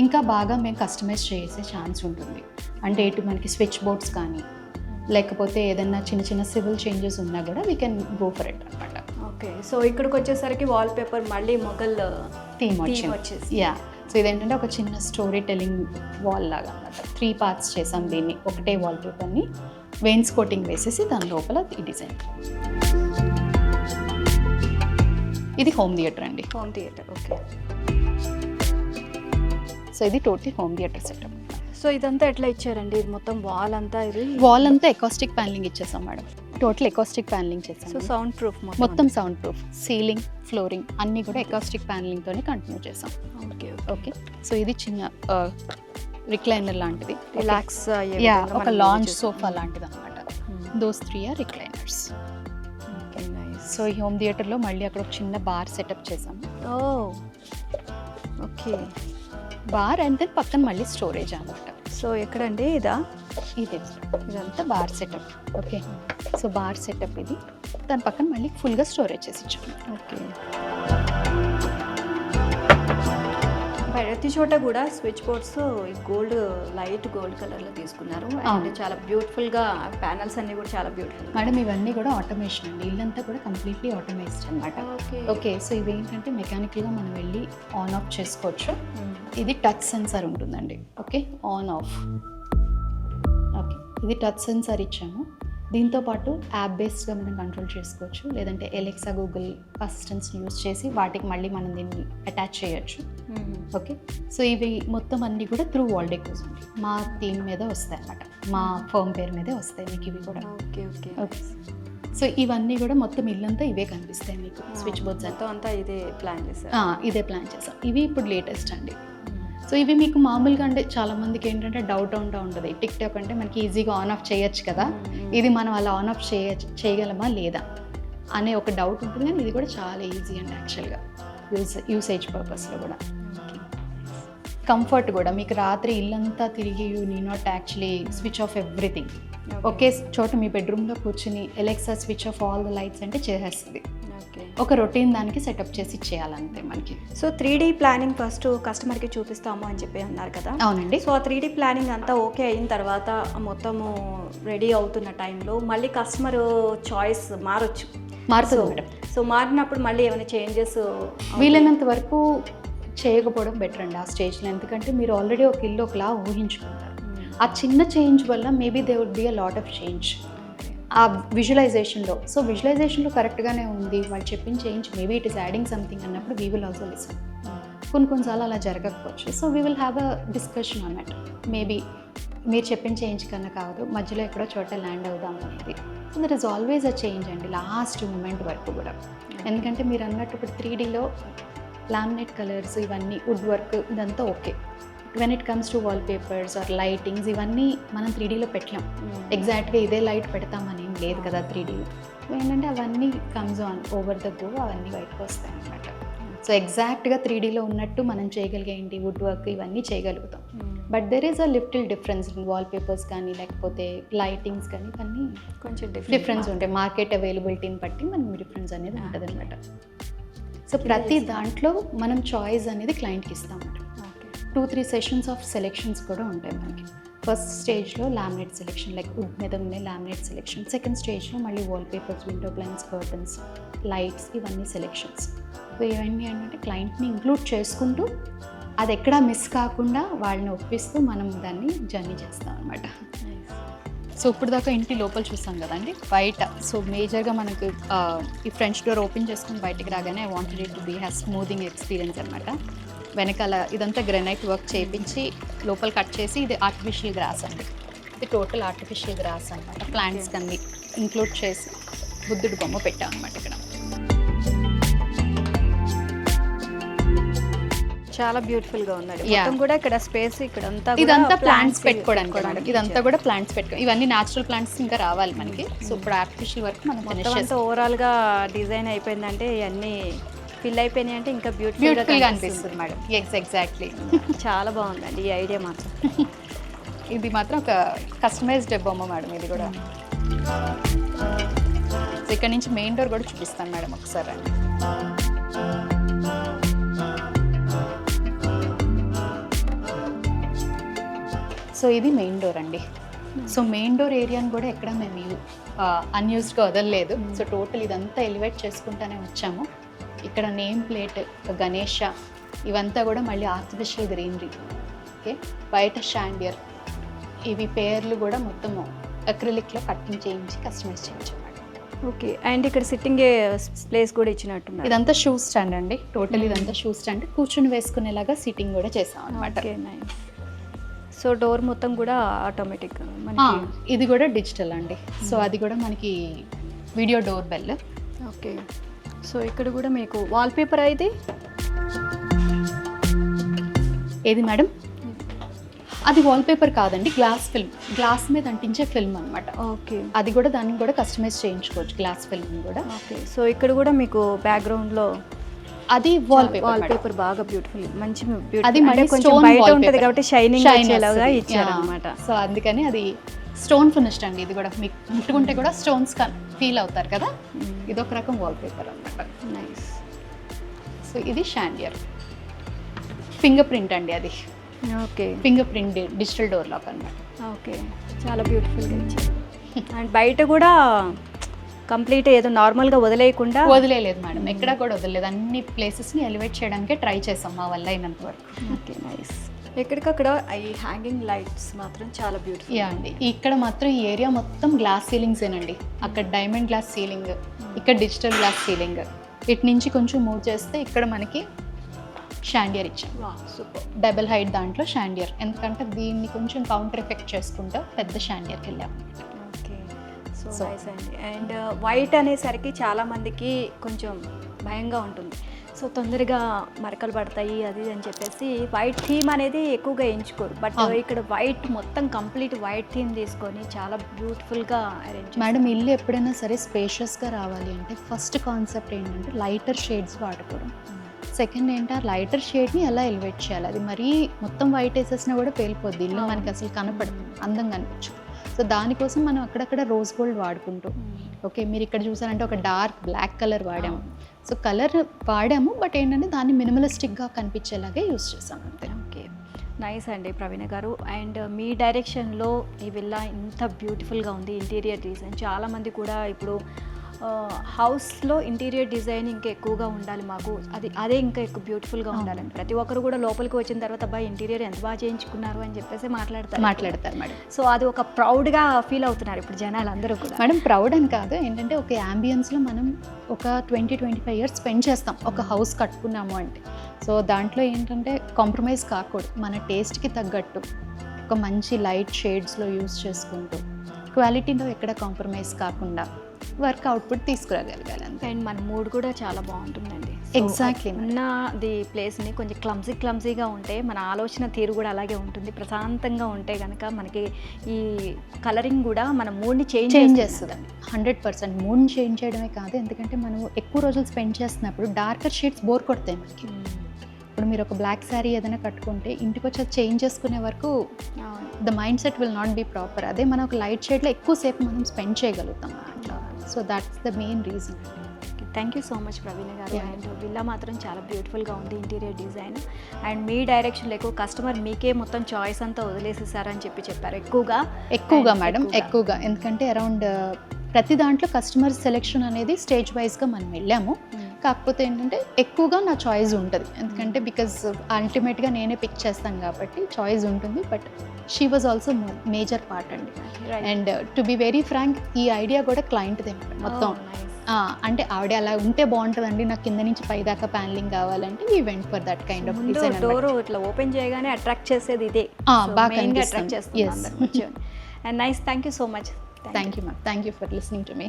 ఇంకా బాగా మేము కస్టమైజ్ చేసే ఛాన్స్ ఉంటుంది. అంటే ఇటు మనకి స్విచ్ బోర్డ్స్ కానీ లేకపోతే ఏదన్నా చిన్న చిన్న సివిల్ చేంజెస్ ఉన్నా కూడా we can go for it అనమాట. ఓకే, సో ఇక్కడికి వచ్చేసరికి వాల్ పేపర్ మళ్ళీ మొఘల్ థీమ్ వచ్చేసి. యా, సో ఇదేంటంటే ఒక చిన్న స్టోరీ టెలింగ్ వాల్ లాగా అనమాట. 3 parts చేసాం దీన్ని. ఒకటే వాల్ పేపర్ని వెయిన్స్ కోటింగ్ వేసేసి దాని లోపల ఈ డిజైన్. ఇది హోమ్ థియేటర్ అండి. Home theatre. ఓకే, సో ఇది total home theatre setup. So ఇదంతా ఎట్లా ఇచ్చారండి? ఇది మొత్తం వాల్ అంతా ఇది వాల్ అంతా ఎకాస్టిక్ ప్యానలింగ్ ఇచ్చేసాం మేడం, టోటల్ ఎకాస్టిక్ ప్యానలింగ్ చేసాం. సో సౌండ్ ప్రూఫ్ మొత్తం సౌండ్ ప్రూఫ్, సీలింగ్, ఫ్లోరింగ్ అన్నీ కూడా ఎకాస్టిక్ ప్యానలింగ్తోనే కంటిన్యూ చేసాం. ఓకే ఓకే, సో ఇది చిన్న రిక్లైనర్ లాంటిది, రిలాక్స్ ఒక లాంజ్ సోఫా లాంటిది అనమాట. Those 3 are recliners. సో ఈ హోమ్ థియేటర్లో మళ్ళీ అక్కడ ఒక చిన్న బార్ సెటప్ చేసాము. ఓకే, బార్ అండ్ దెన్ పక్కన మళ్ళీ స్టోరేజ్ అనమాట. సో ఎక్కడండి ఇదా? ఇదంతా bar setup. Okay, so bar setup ఇది, దాని పక్కన మళ్ళీ ఫుల్గా స్టోరేజ్ చేసి ఇచ్చాము. ఓకే, ప్రతి చోట కూడా switch boards gold, light gold కలర్లో తీసుకున్నారు. అండ్ చాలా బ్యూటిఫుల్గా ప్యానల్స్ అన్నీ కూడా చాలా బ్యూటిఫుల్. మేడం ఇవన్నీ కూడా ఆటోమేషన్ అండి, ఇల్లంతా కూడా కంప్లీట్లీ ఆటోమేటెడ్ అనమాట. ఓకే, సో ఇవి ఏంటంటే మెకానికల్గా మనం వెళ్ళి ఆన్ ఆఫ్ చేసుకోవచ్చు. ఇది టచ్ సెన్సార్ ఉంటుందండి. Okay, on off. ఓకే, ఇది టచ్ సెన్సార్ ఇచ్చాము. దీంతో పాటు యాప్ బేస్డ్గా మనం కంట్రోల్ చేసుకోవచ్చు, లేదంటే ఎలెక్సా, గూగుల్ అసిస్టెంట్స్ని యూజ్ చేసి వాటికి మళ్ళీ మనం దీన్ని అటాచ్ చేయొచ్చు. ఓకే, సో ఇవి మొత్తం అన్నీ కూడా త్రూ వాల్ డెకోస్ ఉంది, మా థీమ్ మీద వస్తాయి అన్నమాట, మా ఫర్మ్ పేరు మీదే వస్తాయి మీకు ఇవి కూడా. ఓకే ఓకే ఓకే, సో ఇవన్నీ కూడా మొత్తం ఇల్లంతా ఇవే కనిపిస్తాయి మీకు. స్విచ్ బోర్డ్స్ అంతా ఇదే ప్లాన్ చేశారు? ఇదే ప్లాన్ చేసాం. ఇవి ఇప్పుడు లేటెస్ట్ అండి. సో ఇవి మీకు మామూలుగా అంటే చాలా మందికి ఏంటంటే డౌట్ ఉంటుంది, టిక్ టాక్ అంటే మనకి ఈజీగా ఆన్ ఆఫ్ చేయొచ్చు కదా, ఇది మనం అలా ఆన్ ఆఫ్ చేయగలమా లేదా అనే ఒక డౌట్ ఉంటుంది. కానీ ఇది కూడా చాలా ఈజీ అండి యాక్చువల్గా, యూసేజ్ పర్పస్లో కూడా. కంఫర్ట్ కూడా మీకు రాత్రి ఇల్లంతా తిరిగి you need not actually switch off everything. ఒకే చోట మీ బెడ్రూమ్లో కూర్చుని Alexa switch off all the lights అంటే చేసేస్తుంది. ఒక రొటీన్ దానికి సెటప్ చేసి ఇచ్చేయాలంతే మనకి. సో 3D ప్లానింగ్ ఫస్ట్ కస్టమర్కి చూపిస్తాము అని చెప్పి అన్నారు కదా? అవునండి. సో ఆ 3D ప్లానింగ్ అంతా ఓకే అయిన తర్వాత మొత్తము రెడీ అవుతున్న టైంలో మళ్ళీ కస్టమర్ చాయిస్ మారుతుంది మేడం. సో మారినప్పుడు మళ్ళీ ఏమైనా చేంజెస్ వీలైనంత వరకు చేయకపోవడం బెటర్ అండి ఆ స్టేజ్లో. ఎందుకంటే మీరు ఆల్రెడీ ఒక ఇల్లు ఒకలా ఊహించుకుంటారు, ఆ చిన్న చేంజ్ వల్ల maybe they would be a lot of change ఆ విజువలైజేషన్లో. సో విజువలైజేషన్లో కరెక్ట్గానే ఉంది, వాళ్ళు చెప్పిన change maybe it is adding something అన్నప్పుడు వీ విల్ ఆల్సో లిసన్. కొన్నిసార్లు అలా జరగకపోవచ్చు. So we will have a discussion అన్నమాట, మేబీ మీరు చెప్పిన చేంజ్ కన్నా కాదు, మధ్యలో ఎక్కడో చోట ల్యాండ్ అవుదాం అనేది. So that is always a change అండి లాస్ట్ మూమెంట్ వరకు కూడా. ఎందుకంటే మీరు అన్నట్టు ఇప్పుడు 3Dలో లామినేట్ కలర్స్ ఇవన్నీ వుడ్ వర్క్ ఇదంతా okay. When it comes to wallpapers or lightings ఇవన్నీ మనం 3Dలో పెట్టలేం, ఎగ్జాక్ట్గా ఇదే లైట్ పెడతామని ఏం లేదు కదా 3Dలో. ఏంటంటే అవన్నీ comes on over the go, అవన్నీ బయటకు వస్తాయి అన్నమాట. సో ఎగ్జాక్ట్గా 3Dలో ఉన్నట్టు మనం చేయగలిగే ఏంటి వుడ్ వర్క్ ఇవన్నీ చేయగలుగుతాం. But there is a little difference in wall papers కానీ లేకపోతే లైటింగ్స్ కానీ ఇవన్నీ కొంచెం డిఫరెన్స్ ఉంటాయి. మార్కెట్ అవైలబిలిటీని బట్టి మనం డిఫరెన్స్ అనేది ఉంటుంది అనమాట. సో ప్రతి దాంట్లో మనం చాయిస్ అనేది క్లయింట్కి ఇస్తామన్నమాట. 2-3 సెషన్స్ ఆఫ్ సెలెక్షన్స్ కూడా ఉంటాయి మనకి. ఫస్ట్ స్టేజ్లో లామినేట్ సెలెక్షన్, లైక్ వుడ్ మీద ఉన్న లామినేట్ సెలెక్షన్. సెకండ్ స్టేజ్లో మళ్ళీ wall papers, window blinds, curtains, lights ఇవన్నీ సెలెక్షన్స్. సో ఇవన్నీ ఏంటంటే క్లయింట్ని ఇంక్లూడ్ చేసుకుంటూ అది ఎక్కడా మిస్ కాకుండా వాళ్ళని ఒప్పిస్తూ మనం దాన్ని జర్నీ చేస్తాం అనమాట. సో ఇప్పుడు దాకా ఇంటి లోపల చూస్తాం కదండి, బయట సో మేజర్గా మనకు ఈ ఫ్రంట్ డోర్ ఓపెన్ చేసుకుని బయటికి రాగానే I wanted it to be have smoothing experience అనమాట. వెనకాల ఇదంతా గ్రెనైట్ వర్క్ చేయించి లోపల కట్ చేసి ఇది ఆర్టిఫిషియల్ గ్రాస్ అండి, ఇది టోటల్ ఆర్టిఫిషియల్ గ్రాస్ అనమాట. ప్లాంట్స్ అన్ని ఇంక్లూడ్ చేసి బుద్ధుడి బొమ్మ పెట్టాం అనమాట ఇక్కడ. చాలా బ్యూటిఫుల్ గా ఉందండి. మొత్తం కూడా ఇక్కడ స్పేస్ ఇక్కడ ఇదంతా ప్లాంట్స్ పెట్టుకోవడానికి, ఇదంతా కూడా ప్లాంట్స్ పెట్టుకో, ఇవన్నీ న్యాచురల్ ప్లాంట్స్ ఇంకా రావాలి మనకి. సో ఇప్పుడు ఆర్టిఫిషియల్ వర్క్ మనం మొత్తం ఓవరాల్ గా డిజైన్ అయిపోయిందంటే ఇవన్నీ ఫిల్ అయిపోయినాయి అంటే ఇంకా బ్యూటిఫుల్గా అనిపిస్తుంది మేడం. ఎగ్జాక్ట్లీ చాలా బాగుందండి ఈ ఐడియా మాత్రం. ఇది మాత్రం ఒక కస్టమైజ్డ్ బొమ్మ మేడం ఇది కూడా. ఇక్కడ నుంచి మెయిన్ డోర్ కూడా చూపిస్తాను మేడం ఒకసారి అండి. సో ఇది మెయిన్ డోర్ అండి. సో మెయిన్ డోర్ ఏరియాని కూడా ఎక్కడ మేము అన్యూజ్డ్గా వదలలేదు. సో టోటల్ ఇదంతా ఎలివేట్ చేసుకుంటానే వచ్చాము. ఇక్కడ నేమ్ ప్లేట్, గణేష ఇవంతా కూడా మళ్ళీ ఆర్టిఫిషియల్ గ్రీనరీ. ఓకే, బయట షాండియర్ ఇవి పేర్లు కూడా మొత్తము అక్రిలిక్లో కటింగ్ చేయించి కస్టమైజ్ చేయించాం. ఓకే, అండ్ ఇక్కడ సిట్టింగ్ ప్లేస్ కూడా ఇచ్చినట్టున్నారు. ఇదంతా షూ స్టాండ్ అండి, టోటల్ ఇదంతా షూ స్టాండ్, కూర్చుని వేసుకునేలాగా సిట్టింగ్ కూడా చేసాం అనమాట. సో సో డోర్ మొత్తం కూడా ఆటోమేటిక్ మనకి. ఇది కూడా డిజిటల్ అండి. సో అది కూడా మనకి video door bell. Okay. So ఇక్కడ కూడా మీకు వాల్పేపర్ అయితే ఏది మేడం? అది వాల్పేపర్ కాదండి, గ్లాస్ ఫిల్మ్, గ్లాస్ మీద అంటించే ఫిల్మ్ అనమాట. ఓకే. అది కూడా దాన్ని కూడా కస్టమైజ్ చేయించుకోవచ్చు, గ్లాస్ ఫిల్మ్ కూడా. ఓకే. సో ఇక్కడ కూడా మీకు బ్యాక్గ్రౌండ్లో అది వాల్పేపర్ బాగా బ్యూటిఫుల్, మంచి అది అంటే కొంచెం బయట ఉంటుంది కాబట్టి షైనింగ్ వచ్చేలాగా ఇచ్చారనమాట. సో అందుకని అది స్టోన్ ఫినిష్డ్ అండి. ఇది కూడా మీకు ముట్టుకుంటే కూడా స్టోన్స్ ఫీల్ అవుతారు కదా, ఇది ఒక రకం వాల్పేపర్ అనమాట. నైస్. సో ఇది షాండియర్ ఫింగర్ ప్రింట్ అండి. అది okay, finger print digital door lock అనమాట. ఓకే, చాలా బ్యూటిఫుల్గా ఇచ్చారు. అండ్ బయట కూడా కంప్లీట్ ఏదో నార్మల్గా వదిలేయలేదు మేడం, ఎక్కడ కూడా వదలలేదు. అన్ని ప్లేసెస్ని ఎలివేట్ చేయడానికే ట్రై చేసాం మా వల్ల అయినంత వరకు. Okay, nice. ఎక్కడికక్కడ ఈ హ్యాంగింగ్ లైట్స్ మాత్రం చాలా బ్యూటిఫుల్. యా అండి, ఇక్కడ మాత్రం ఈ ఏరియా మొత్తం గ్లాస్ సీలింగ్సేనండి. అక్కడ డైమండ్ గ్లాస్ సీలింగ్, ఇక్కడ డిజిటల్ గ్లాస్ సీలింగ్. ఇటు నుంచి కొంచెం మూవ్ చేస్తే ఇక్కడ మనకి షాండియర్ ఇచ్చాం. సూపర్. డబుల్ హైట్ దాంట్లో షాండియర్, ఎందుకంటే దీన్ని కొంచెం కౌంటర్ ఎఫెక్ట్ చేసుకుంటూ పెద్ద షాండియర్కి వెళ్ళాం. ఓకే, సో నైస్ అండి. అండ్ వైట్ అనేసరికి చాలా మందికి కొంచెం భయంగా ఉంటుంది. సో తొందరగా మరకలు పడతాయి అది అని చెప్పేసి వైట్ థీమ్ అనేది ఎక్కువగా ఎంచుకోరు. బట్ ఇక్కడ వైట్ మొత్తం కంప్లీట్ వైట్ థీమ్ తీసుకొని చాలా బ్యూటిఫుల్గా అరేంజ్. మేడం, ఇల్లు ఎప్పుడైనా సరే స్పేషియస్గా రావాలి అంటే ఫస్ట్ కాన్సెప్ట్ ఏంటంటే లైటర్ షేడ్స్ వాడుకోవడం. సెకండ్ ఏంటి, ఆ లైటర్ షేడ్ని ఎలా ఎలివేట్ చేయాలి. అది మరీ మొత్తం వైట్ వేసేసినా కూడా పేలిపోద్ది, ఇల్లు మనకి అసలు కనపడదు, అందంగా అనిపించు. సో దానికోసం మనం అక్కడక్కడ రోజ్ గోల్డ్ వాడుకుంటూ, ఓకే మీరు ఇక్కడ చూసారంటే ఒక డార్క్ బ్లాక్ కలర్ వాడాము. సో కలర్ వాడాము, బట్ ఏంటంటే దాన్ని మినిమలిస్టిక్గా కనిపించేలాగే యూస్ చేసాం అంతే. ఓకే, నైస్ అండి ప్రవీణ గారు. అండ్ మీ డైరెక్షన్లో ఈ విల్లా ఇంత బ్యూటిఫుల్గా ఉంది. ఇంటీరియర్ డిజైన్ చాలామంది కూడా ఇప్పుడు హౌస్లో ఇంటీరియర్ డిజైన్ ఇంకా ఎక్కువగా ఉండాలి మాకు, అదే ఇంకా ఎక్కువ బ్యూటిఫుల్గా ఉండాలని ప్రతి ఒక్కరు కూడా లోపలికి వచ్చిన తర్వాత అబ్బాయి ఇంటీరియర్ ఎంత బాగా చేయించుకున్నారు అని చెప్పేసి మాట్లాడతారు మేడం. సో అది ఒక ప్రౌడ్గా ఫీల్ అవుతున్నారు ఇప్పుడు జనాలు అందరూ కూడా. మేడం ప్రౌడ్ అని కాదు, ఏంటంటే ఒక యాంబియన్స్లో మనం ఒక 20-25 ఇయర్స్ స్పెండ్ చేస్తాం ఒక హౌస్ కట్టుకున్నాము అంటే. సో దాంట్లో ఏంటంటే కాంప్రమైజ్ కాకూడదు, మన టేస్ట్కి తగ్గట్టు ఒక మంచి లైట్ షేడ్స్లో యూస్ చేసుకుంటూ క్వాలిటీలో ఎక్కడ కాంప్రమైజ్ కాకుండా వర్క్ అవుట్పుట్ తీసుకురాగలగాలి. అండ్ మన మూడ్ కూడా చాలా బాగుంటుందండి. ఎగ్జాక్ట్లీ. ఉన్నది ప్లేస్ని కొంచెం క్లమ్జీగా ఉంటే మన ఆలోచన తీరు కూడా అలాగే ఉంటుంది. ప్రశాంతంగా ఉంటే కనుక మనకి ఈ కలరింగ్ కూడా మన మూడ్ని చేంజ్ చేస్తుంది. 100% మూడ్ని చేంజ్ చేయడమే కాదు, ఎందుకంటే మనం ఎక్కువ రోజులు స్పెండ్ చేస్తున్నప్పుడు డార్కర్ షేడ్స్ బోర్ కొడతాయి మనకి. ఇప్పుడు మీరు ఒక బ్లాక్ శారీ ఏదైనా కట్టుకుంటే ఇంటికి వచ్చి చేంజ్ చేసుకునే వరకు the mind set will not be proper. అదే మనం ఒక లైట్ షేడ్లో ఎక్కువసేపు మనం స్పెండ్ చేయగలుగుతాం. So that's the main reason. Thank you so much Praveena garu. And villa మాత్రం చాలా బ్యూటిఫుల్గా ఉంది ఇంటీరియర్ డిజైన్. అండ్ మీ డైరెక్షన్లో ఎక్కువ కస్టమర్ మీకే మొత్తం చాయిస్ అంతా వదిలేసేసారని చెప్పారు. ఎక్కువగా మేడం, ఎక్కువగా. ఎందుకంటే అరౌండ్ ప్రతి దాంట్లో కస్టమర్ సెలెక్షన్ అనేది స్టేజ్ వైజ్గా మనం వెళ్ళాము. కాకపోతే ఏంటంటే ఎక్కువగా నా చాయిస్ ఉంటుంది, ఎందుకంటే బికాజ్ అల్టిమేట్గా నేనే పిక్ చేస్తాను కాబట్టి చాయిస్ ఉంటుంది. But she was also major part అండి. And to be very frank, ఈ ఐడియా కూడా క్లయింట్దే మొత్తం. అంటే ఆవిడ అలా ఉంటే బాగుంటుందండి, నాకు కింద నుంచి పై దాకా ప్యానలింగ్ కావాలంటే we went for that kind of design. Door ఇట్లా ఓపెన్ చేయగానే అట్రాక్ట్ చేసేది ఇదే, బాగా అట్రాక్ట్ చేస్తుంది. And nice, thank you so much. Thank you, ma'am. Thank you for listening to me.